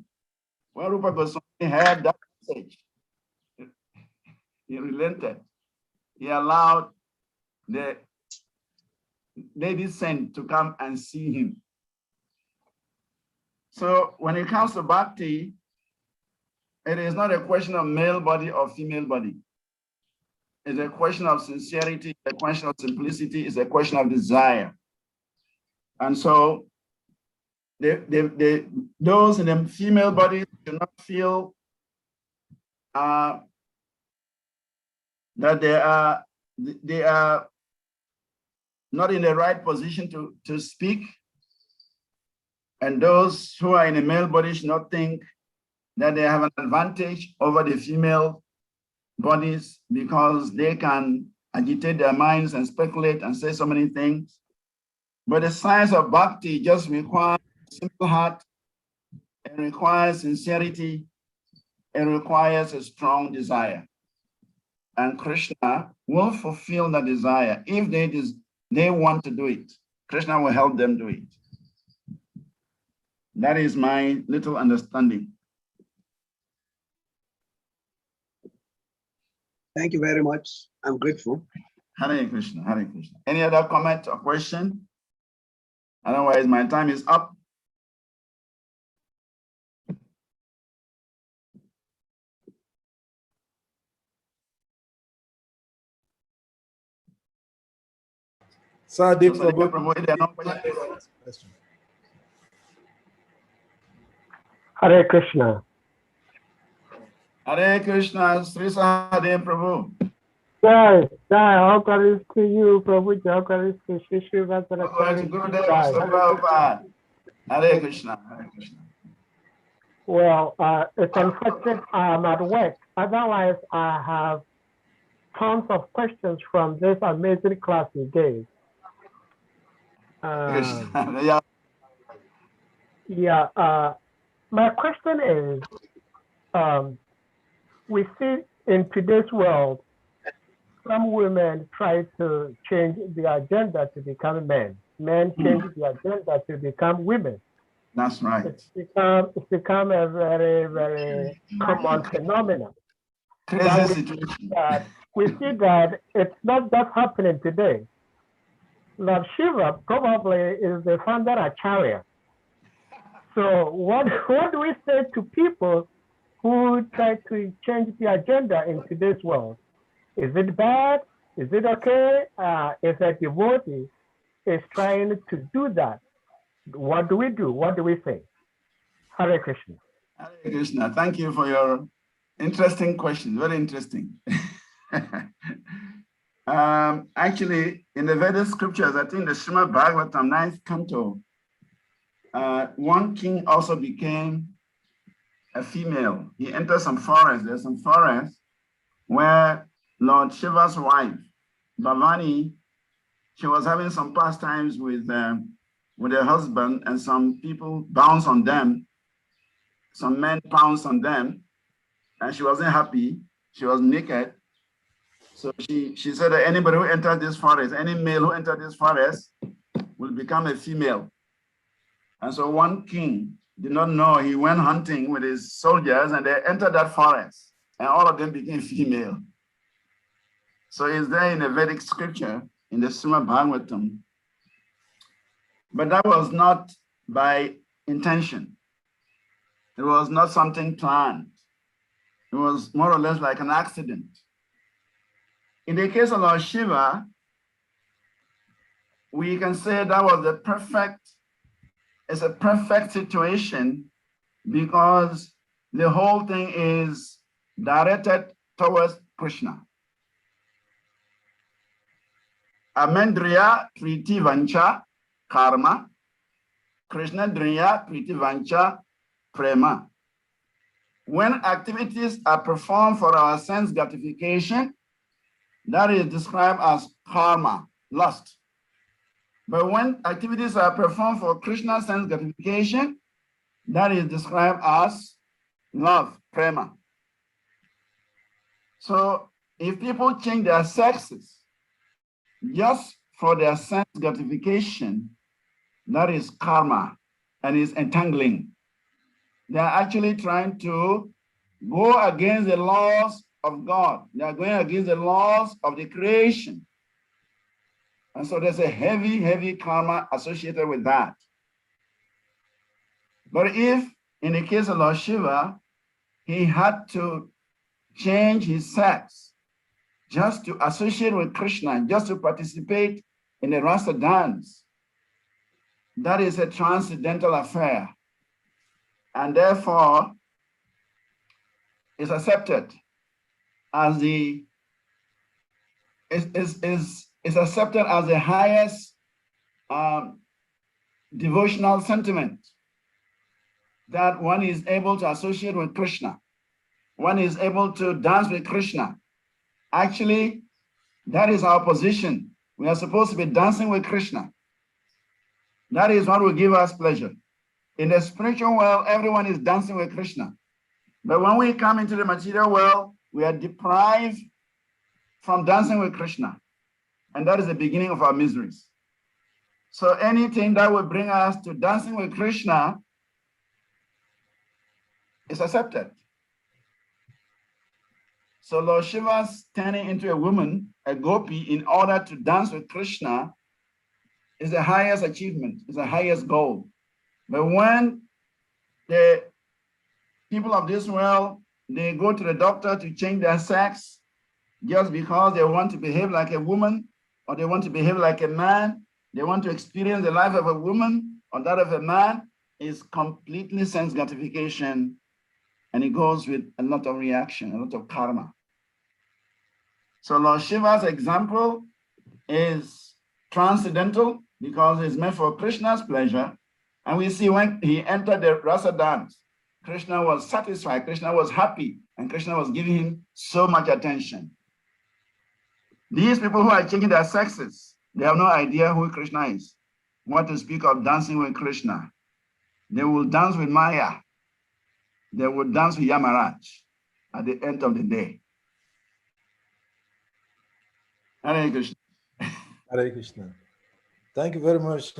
When Rupa Goswami heard that message, he relented. He allowed the lady sent to come and see him. So when it comes to bhakti, it is not a question of male body or female body. It's a question of sincerity, a question of simplicity, it's a question of desire. And so those in the female body do not feel that they are not in the right position to speak. And those who are in the male body should not think that they have an advantage over the female bodies because they can agitate their minds and speculate and say so many things. But the science of bhakti just requires a simple heart, it requires sincerity, it requires a strong desire. And Krishna will fulfill the desire. If they want to do it, Krishna will help them do it. That is my little understanding. Thank you very much. I'm grateful. Hare Krishna, Hare Krishna. Any other comment or question? Otherwise, my time is up. Sadip So, Prabhu. Hare Krishna. Hare Krishna, Sri Sahadev Prabhu. Jai, all glories to you, Prabhu, all glories to Srivas, Glory to Vanacari, Gurudev, Jai. Mr. Prabhupada. Hare Krishna, Hare Krishna. Well, it's unfortunate I'm at work. Otherwise, I have tons of questions from this amazing class you gave. Krishna. Yeah, my question is, we see in today's world, some women try to change the agenda to become men. Men change the agenda to become women. That's right. It's become a very, very common phenomenon. Crazy situation. We see that it's not just happening today. Lord Shiva probably is the founder Acharya. So what do we say to people who try to change the agenda in today's world? Is it bad? Is it okay? If a devotee is trying to do that, what do we do? What do we say? Hare Krishna. Hare Krishna. Thank you for your interesting question. Very interesting. Actually, in the Vedic scriptures, I think the Srimad Bhagavatam 9th canto, one king also became a female. He entered some forest. There's some forest where Lord Shiva's wife, Bhavani, she was having some pastimes with her husband, and some people bounced on them. Some men pounced on them, and she wasn't happy. She was naked. So she said that anybody who enters this forest, any male who enters this forest will become a female. And so one king did not know. He went hunting with his soldiers, and they entered that forest, and all of them became female. So it's there in the Vedic scripture, in the Srimad Bhagavatam. But that was not by intention. It was not something planned. It was more or less like an accident. In the case of Lord Shiva, we can say that was it's a perfect situation, because the whole thing is directed towards Krishna. Amendriya Priti Vancha Karma, Krishna Driya Priti Vancha Prema. When activities are performed for our sense gratification, that is described as karma, lust. But when activities are performed for Krishna's sense gratification, that is described as love, prema. So if people change their sexes just for their sense gratification, that is karma and is entangling. They are actually trying to go against the laws of God. They are going against the laws of the creation. And so there's a heavy, heavy karma associated with that. But if, in the case of Lord Shiva, he had to change his sex just to associate with Krishna, just to participate in the rasa dance, that is a transcendental affair. And therefore, is accepted as the accepted as the highest devotional sentiment, that one is able to associate with Krishna, one is able to dance with Krishna. Actually, that is our position. We are supposed to be dancing with Krishna. That is what will give us pleasure. In the spiritual world, everyone is dancing with Krishna. But when we come into the material world, we are deprived from dancing with Krishna. And that is the beginning of our miseries. So anything that will bring us to dancing with Krishna is accepted. So Lord Shiva's turning into a woman, a gopi, in order to dance with Krishna is the highest achievement, is the highest goal. But when the people of this world, they go to the doctor to change their sex just because they want to behave like a woman, or they want to behave like a man, they want to experience the life of a woman or that of a man, is completely sense gratification, and it goes with a lot of reaction, a lot of karma. So Lord Shiva's example is transcendental because it's meant for Krishna's pleasure. And we see when he entered the rasa dance, Krishna was satisfied, Krishna was happy, and Krishna was giving him so much attention. These people who are changing their sexes, they have no idea who Krishna is. What to speak of dancing with Krishna. They will dance with Maya. They will dance with Yamaraj at the end of the day. Hare Krishna. Hare Krishna. Thank you very much,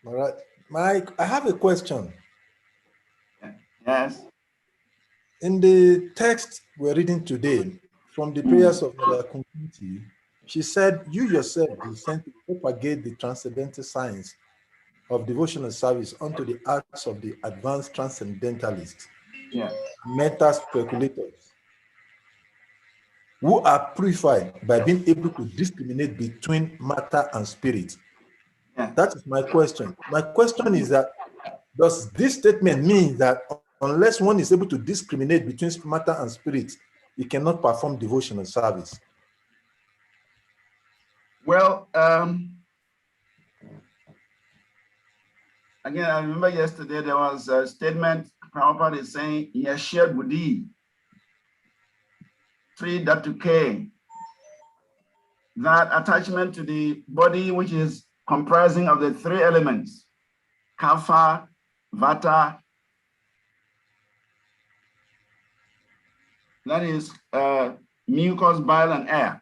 Maharaj. Mike, I have a question. Yes. In the text we're reading today, from the prayers of Mother Kunti, she said, you yourself be sent to propagate the transcendental science of devotional service unto the hearts of the advanced transcendentalists, meta speculators, who are purified by being able to discriminate between matter and spirit. That is my question. My question is that, does this statement mean that unless one is able to discriminate between matter and spirit, he cannot perform devotional service? Well, again, I remember yesterday there was a statement Prabhupada is saying, Yashir Buddhi, 3.2K, that attachment to the body, which is comprising of the three elements, Kapha, Vata, that is mucus, bile, and air.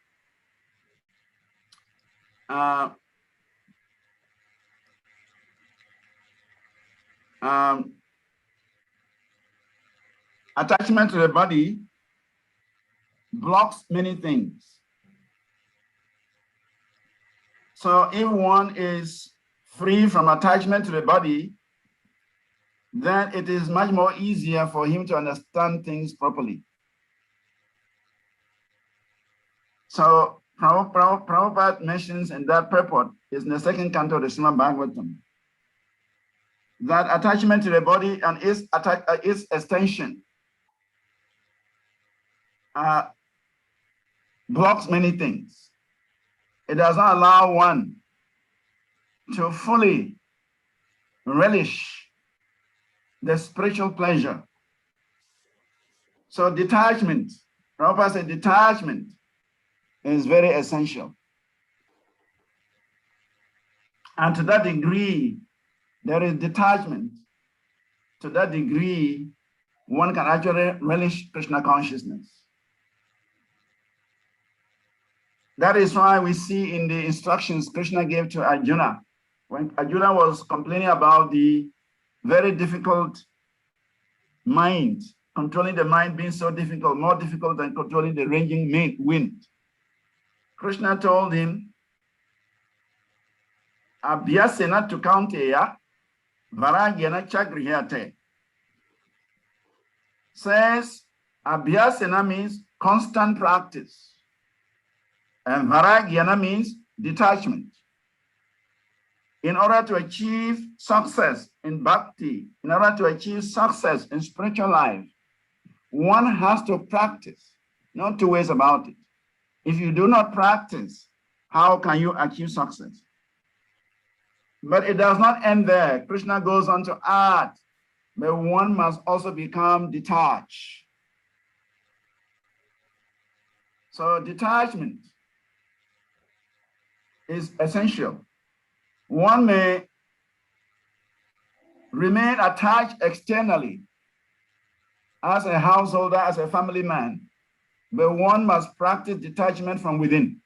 Attachment to the body blocks many things. So if one is free from attachment to the body, then it is much more easier for him to understand things properly. So Prabhupada mentions in that purport, is in the second canto of the Srimad Bhagavatam, that attachment to the body and its extension blocks many things. It does not allow one to fully relish the spiritual pleasure. So detachment, Prabhupada said detachment is very essential. And to that degree, there is detachment. To that degree, one can actually relish Krishna consciousness. That is why we see in the instructions Krishna gave to Arjuna, when Arjuna was complaining about the very difficult mind, controlling the mind being so difficult, more difficult than controlling the raging wind. Krishna told him, Abhyasena tu kaunteya, varagyana chagrihate. Says, Abhyasena means constant practice. And varagyana means detachment. In order to achieve success in bhakti, in order to achieve success in spiritual life, one has to practice, not two ways about it. If you do not practice, how can you achieve success? But it does not end there. Krishna goes on to add, but one must also become detached. So detachment is essential. One may remain attached externally as a householder, as a family man, but one must practice detachment from within.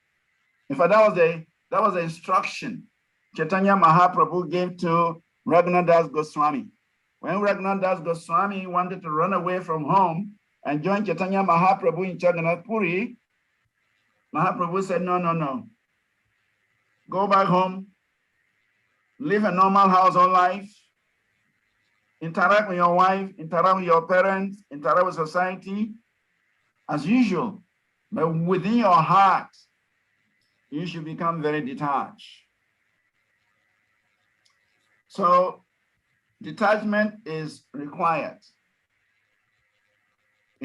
In fact, that was the instruction Chaitanya Mahaprabhu gave to Raghunath Das Goswami. When Raghunath Das Goswami wanted to run away from home and join Chaitanya Mahaprabhu in Jagannath Puri, Mahaprabhu said, no. Go back home, live a normal household life, interact with your wife, interact with your parents, interact with society as usual. But within your heart, you should become very detached. So detachment is required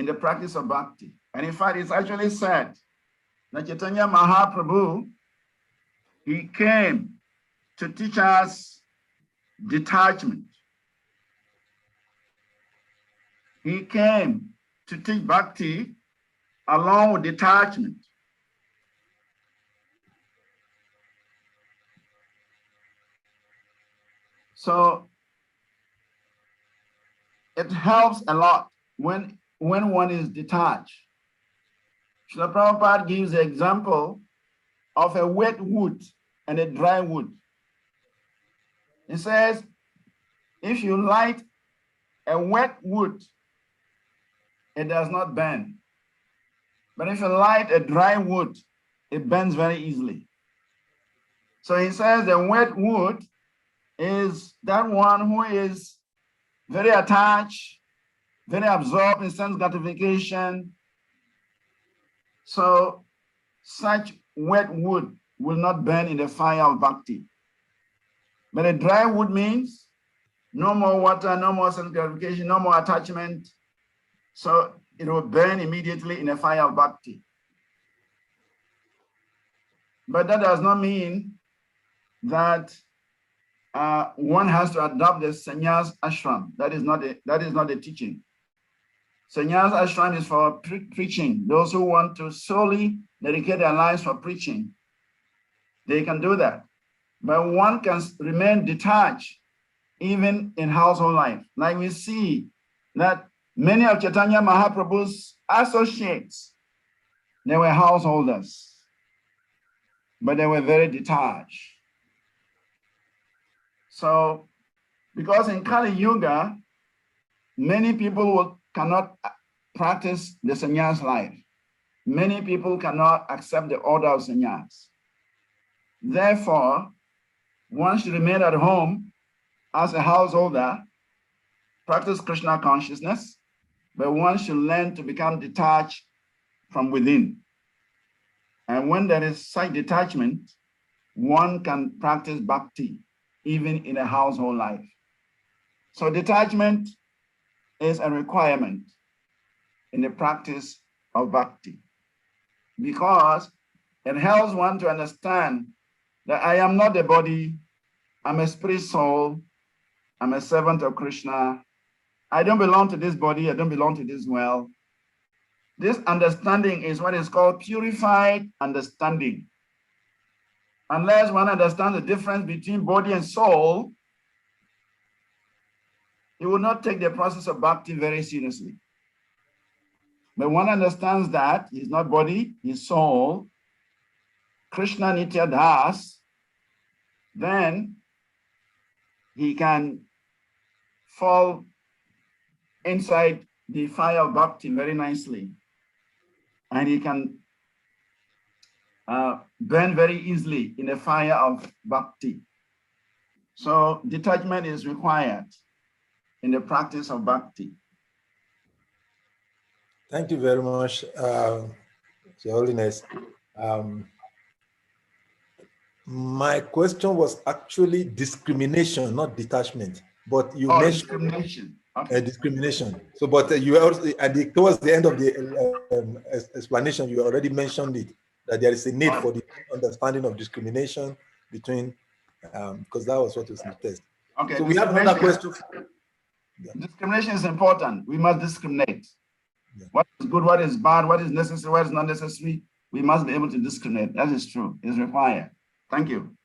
in the practice of bhakti. And in fact, it's actually said that Chaitanya Mahaprabhu, he came to teach us detachment. He came to teach bhakti along with detachment. So it helps a lot when one is detached. Srila Prabhupada gives the example of a wet wood and a dry wood. He says, if you light a wet wood, it does not burn. But if you light a dry wood, it burns very easily. So he says the wet wood is that one who is very attached, very absorbed in sense gratification. So such wet wood will not burn in the fire of bhakti. But a dry wood means no more water, no more sense gratification, no more attachment. So it will burn immediately in the fire of bhakti. But that does not mean that one has to adopt the sannyas ashram. That is not the teaching. Sannyas ashram is for preaching. Those who want to solely dedicate their lives for preaching, they can do that. But one can remain detached even in household life. Like we see that many of Chaitanya Mahaprabhu's associates, they were householders, but they were very detached. So, because in Kali Yuga, many people cannot practice the sannyas life. Many people cannot accept the order of sannyas. Therefore, one should remain at home as a householder, practice Krishna consciousness, but one should learn to become detached from within. And when there is such detachment, one can practice bhakti, even in a household life. So detachment is a requirement in the practice of bhakti, because it helps one to understand that I am not the body, I'm a spirit soul, I'm a servant of Krishna. I don't belong to this body, I don't belong to this world. This understanding is what is called purified understanding. Unless one understands the difference between body and soul, he will not take the process of bhakti very seriously. But one understands that he's not body, he's soul, Krishna Nitya Das, then he can fall inside the fire of bhakti very nicely. And he can burn very easily in the fire of bhakti. So detachment is required in the practice of bhakti. Thank you very much, Your Holiness. My question was actually discrimination, not detachment. But you mentioned discrimination. Okay. Discrimination. So, but you also towards the end of the explanation, you already mentioned it, that there is a need for the understanding of discrimination between, because that was what was in the test. Okay. So we have another question. Discrimination is important. We must discriminate. Yeah. What is good, what is bad, what is necessary, what is not necessary. We must be able to discriminate. That is true. It's required. Thank you.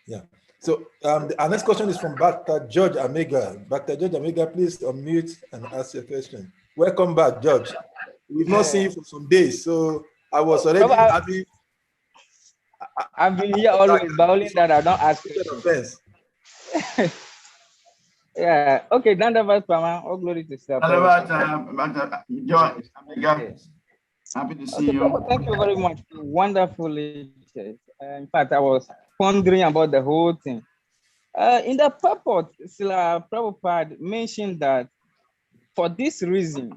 Yeah. So our next question is from Dr. George Amega. Dr. George Amega, please unmute and ask your question. Welcome back, George. We've not seen you for some days, so I was already having. I've been here always, but only that I don't ask questions. Yeah. Okay. Dandavad Pama. All glory to self. George Amega. Happy to see you. Thank you very much. Wonderful. In fact, I was pondering about the whole thing. In the purport, Srila Prabhupada mentioned that for this reason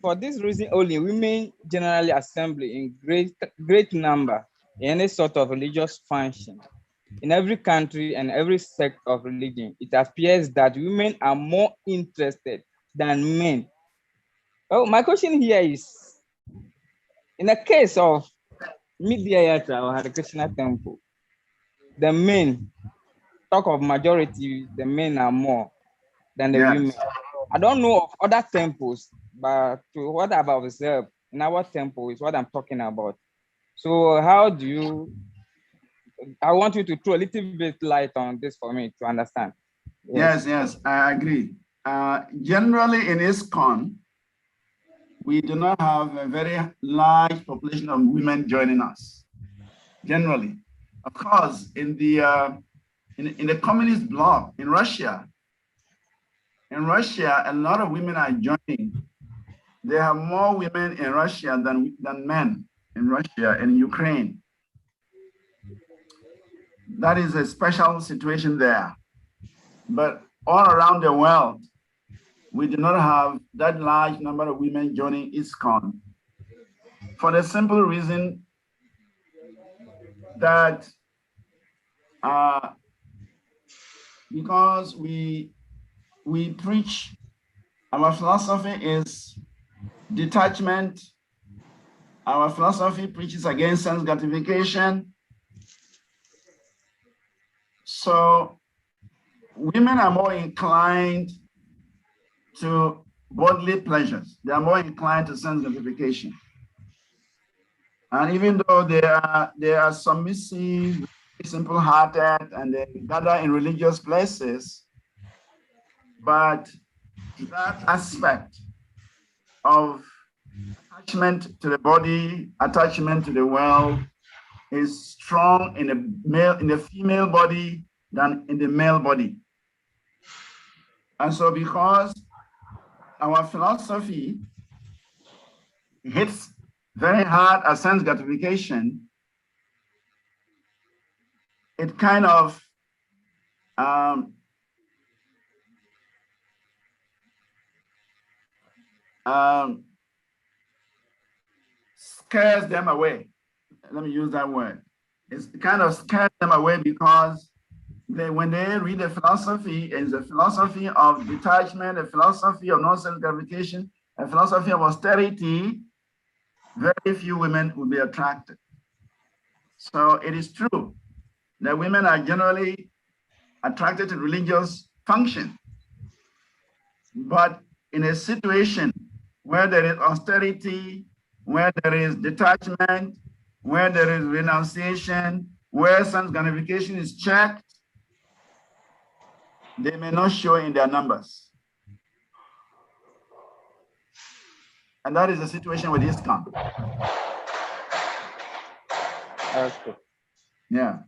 only, women generally assemble in great number in any sort of religious function. In every country and every sect of religion, it appears that women are more interested than men Oh, my question here is, in the case of Media Yatra or Hare Krishna Temple, the men, talk of majority, the men are more than the women. I don't know of other temples, but to what I've observed in our temple is what I'm talking about. So how do you, I want you to throw a little bit light on this for me to understand. Yes, I agree. Generally in ISKCON, we do not have a very large population of women joining us, generally. Of course, in the communist bloc in Russia, a lot of women are joining. There are more women in Russia than men in Russia and Ukraine. That is a special situation there. But all around the world, we do not have that large number of women joining ISKCON for the simple reason that because we preach, our philosophy is detachment. Our philosophy preaches against sense gratification. So women are more inclined to bodily pleasures. They are more inclined to sense gratification. And even though they are submissive, simple-hearted, and they gather in religious places, but that aspect of attachment to the body, attachment to the world, is strong in the female body than in the male body. And so because our philosophy hits very hard at sense gratification, it kind of scares them away. Let me use that word. It kind of scares them away because when they read the philosophy, it's a philosophy of detachment, a philosophy of non-self gratification, a philosophy of austerity. Very few women will be attracted. So it is true that women are generally attracted to religious function. But in a situation where there is austerity, where there is detachment, where there is renunciation, where sense gratification is checked, they may not show in their numbers. And that is the situation with ISKCON. Okay. Yeah.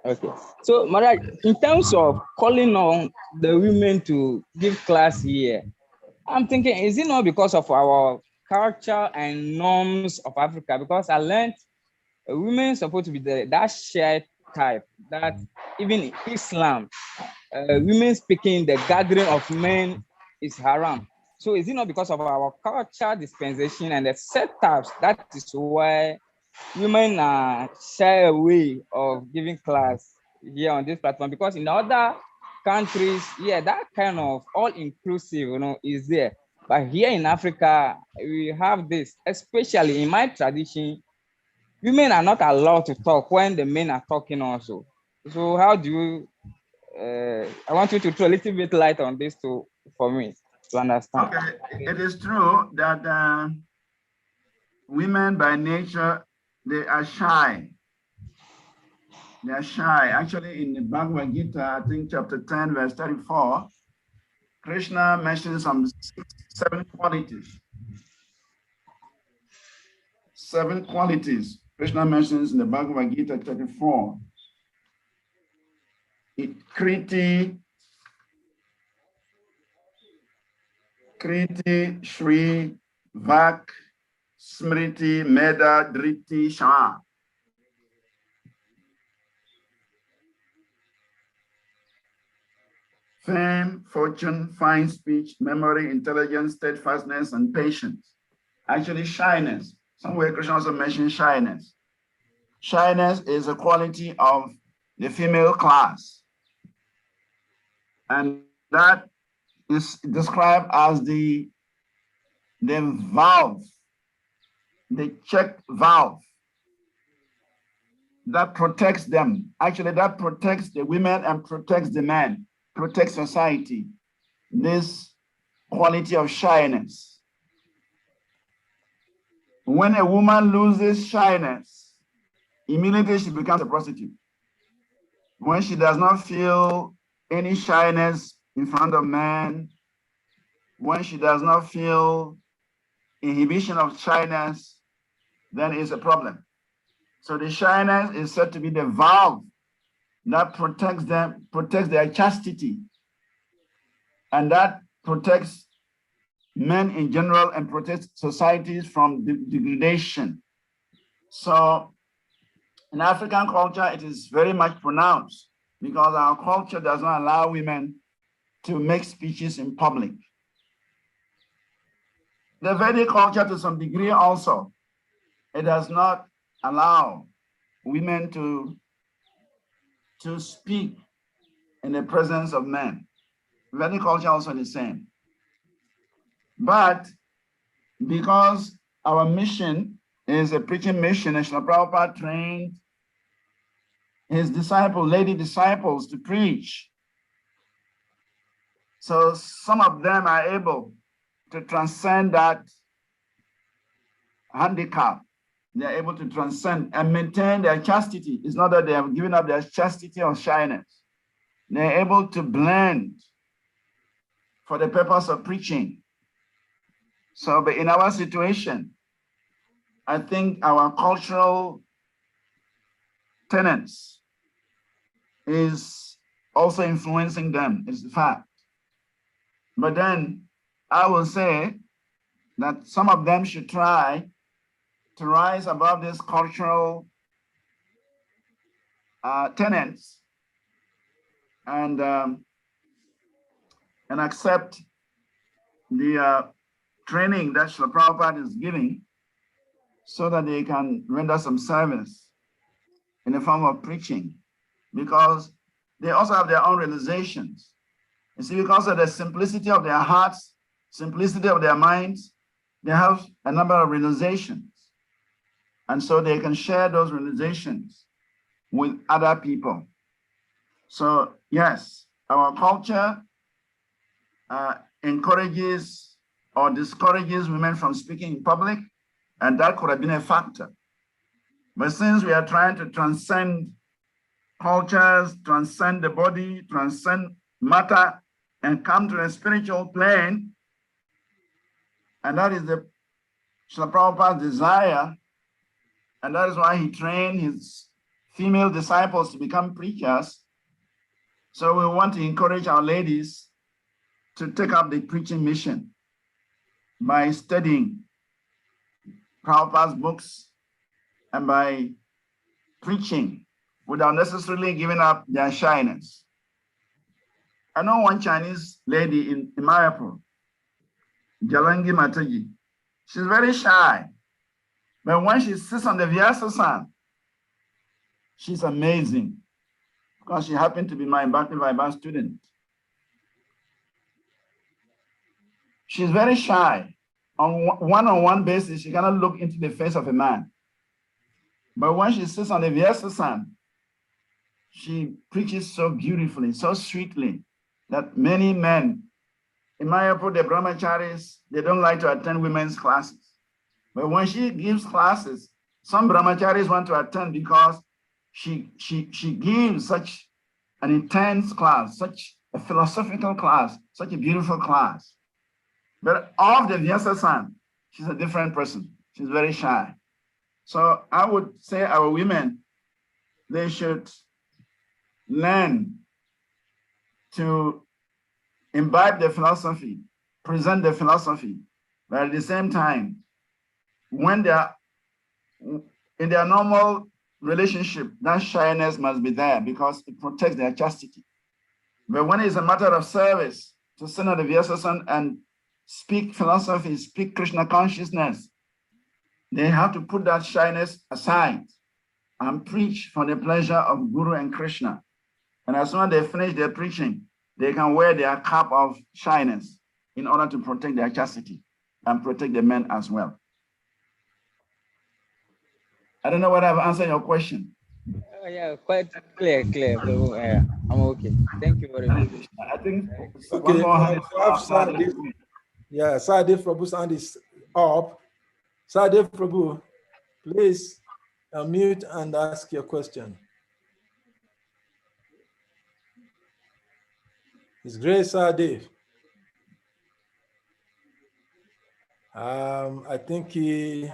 Okay. So, Maharaj, in terms of calling on the women to give class here, I'm thinking, is it not because of our culture and norms of Africa? Because I learned women are supposed to be that shared type, that even in Islam, women speaking the gathering of men is haram. So is it not because of our culture dispensation and the setups that is why women are shy away of giving class here on this platform? Because in other countries, yeah, that kind of all-inclusive, is there. But here in Africa, we have this, especially in my tradition, women are not allowed to talk when the men are talking also. So how do you, I want you to throw a little bit light on this for me to understand. Okay, it is true that women by nature, they are shy. They are shy. Actually, in the Bhagavad Gita, I think chapter 10, verse 34, Krishna mentions seven qualities. 7 qualities Krishna mentions in the Bhagavad Gita 34. Kriti, Shri, Vak, Smriti, Meda, Driti, Shama. Fame, fortune, fine speech, memory, intelligence, steadfastness, and patience. Actually, shyness. Somewhere Krishna also mentioned shyness. Shyness is a quality of the female class. And that is described as the the valve, the check valve that protects them. Actually, that protects the women and protects the men, protects society. This quality of shyness. When a woman loses shyness, immediately she becomes a prostitute. When she does not feel any shyness in front of men, when she does not feel inhibition of shyness, then it's a problem. So the shyness is said to be the valve that protects them, protects their chastity, and that protects men in general and protects societies from degradation. So in African culture, it is very much pronounced because our culture does not allow women to make speeches in public. The Vedic culture, to some degree also, it does not allow women to speak in the presence of men. Vedic culture also the same. But because our mission is a preaching mission, and Srila Prabhupada trained his disciples, lady disciples, to preach. So some of them are able to transcend that handicap. They are able to transcend and maintain their chastity. It's not that they have given up their chastity or shyness. They're able to blend for the purpose of preaching. So, but in our situation, I think our cultural tenets is also influencing them, is the fact. But then I will say that some of them should try to rise above this cultural tenets and accept the training that Srila Prabhupada is giving so that they can render some service in the form of preaching, because they also have their own realizations. You see, because of the simplicity of their hearts, simplicity of their minds, they have a number of realizations. And so they can share those realizations with other people. So yes, our culture encourages or discourages women from speaking in public, and that could have been a factor. But since we are trying to transcend cultures, transcend the body, transcend matter, and come to a spiritual plane, and that is the Srila Prabhupada's desire, and that is why he trained his female disciples to become preachers. So we want to encourage our ladies to take up the preaching mission by studying Prabhupada's books and by preaching without necessarily giving up their shyness. I know one Chinese lady in Mayapur, Jalangi Mataji. She's very shy, but when she sits on the Vyasasan, she's amazing because she happened to be my Bhakti Vaibhav student. She's very shy. On one-on-one basis, she cannot look into the face of a man. But when she sits on the Vyasasan, she preaches so beautifully, so sweetly, that many men, in Mayapur, the brahmacharis, they don't like to attend women's classes. But when she gives classes, some brahmacharis want to attend because she gives such an intense class, such a philosophical class, such a beautiful class. But of the Vyasasan, she's a different person. She's very shy. So I would say our women, they should learn to imbibe the philosophy, present the philosophy, but at the same time, when they are in their normal relationship, that shyness must be there because it protects their chastity. But when it's a matter of service to send out the Vyasasan and speak philosophy, speak Krishna consciousness, they have to put that shyness aside and preach for the pleasure of Guru and Krishna. And as soon as they finish their preaching, they can wear their cap of shyness in order to protect their chastity. and protect the men as well. I don't know whether I've answered your question. Yeah, quite clear. I'm okay. Thank you very much. I think Okay, one more hand. Yeah, Sadev Prabhu's hand is up. Sadev Prabhu, please unmute and ask your question. His Grace Sadev. I think he...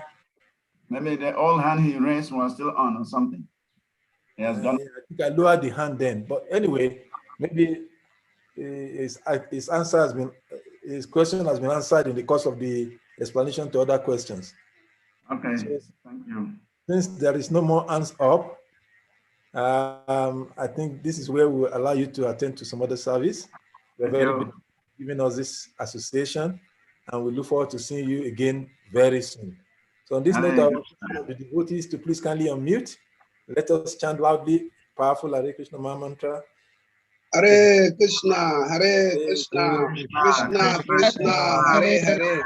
Maybe the old hand he raised was still on or something. He has gone. I think I lowered the hand then. But anyway, maybe his answer has been, his question has been answered in the course of the explanation to other questions. Okay, so, thank you. Since there is no more hands up, I think this is where we will allow you to attend to some other service. You're very busy giving us this association, and we look forward to seeing you again very soon. So on this note, I will ask the devotees to please kindly unmute. Let us chant loudly, powerful Hare Krishna Maha Mantra. Hare Krishna, Krishna Krishna, Hare Hare.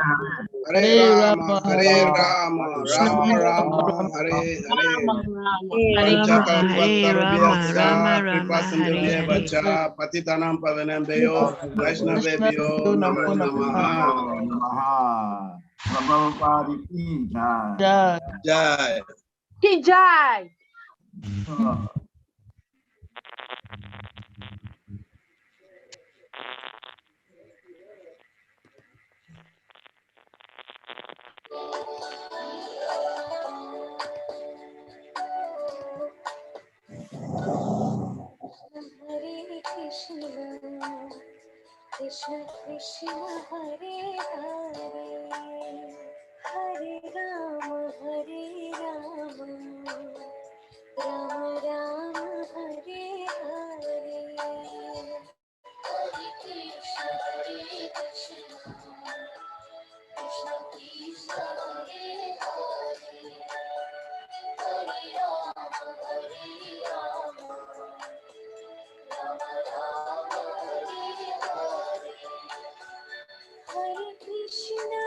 Hare Rama, Rama Rama, Hare Hare. Panchakalpatarubhyasya, Kripasindubhyevacha, Patitanam Pavanambeyo, Vaishnavebhyo, Namo Namaha. Prabhupada ki Jai. Ki Jai. Hare Krishna, Krishna Krishna, Hare Hare, Hare Rama, Rama Rama, Hare Hare. Hare Krishna, Krishna Krishna, Hare Hare, Hare Rama, Rama Rama, Hare Hare. Hare Krishna, Krishna Krishna, Hare Hare, Hare Rama, Rama Rama, Hare Hare. Hare Krishna,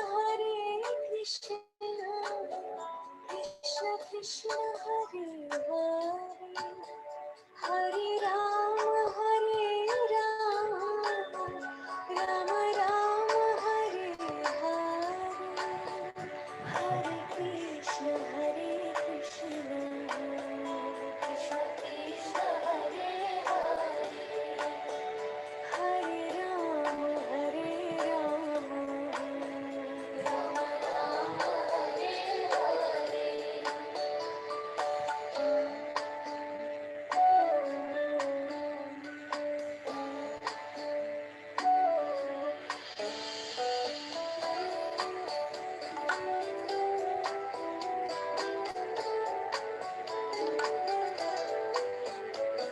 Krishna Krishna, Hare Hare, Hare Rama, Rama Rama, Hare Hare. Hare Krishna, Krishna Krishna, Hare Hare, Hare Rama, Rama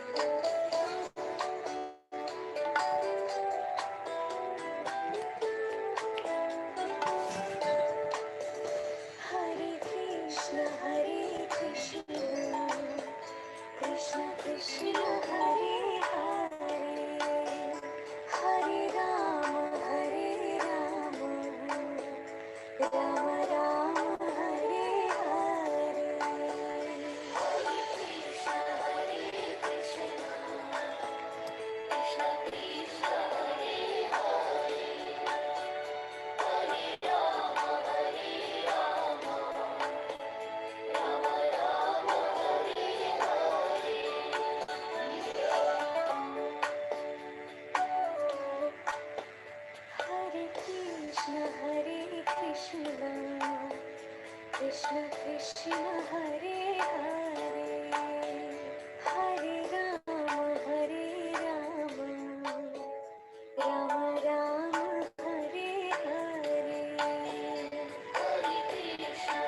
Rama, Hare Hare. Hare Krishna, Krishna Krishna, Hare Hare, Hare Rama, Rama Rama, Hare Hare. Hare Krishna, Krishna Krishna, Hare Hare, Hare Rama, Rama Rama, Hare Hare. Hare Krishna,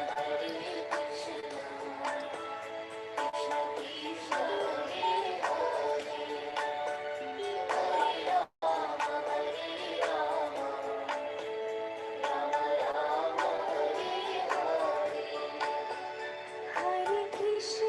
Krishna Krishna, Hare Hare, Hare Rama, Rama Rama, Hare Hare. Hare Krishna,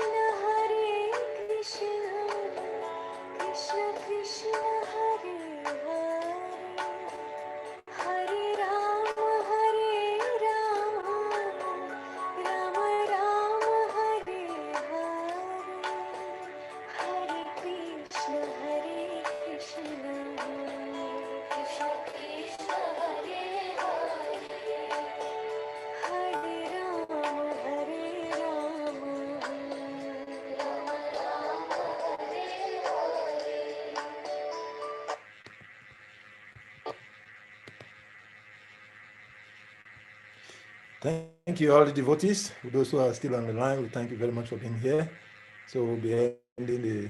Thank you, all the devotees. Those who are still on the line, we thank you very much for being here. So we'll be ending the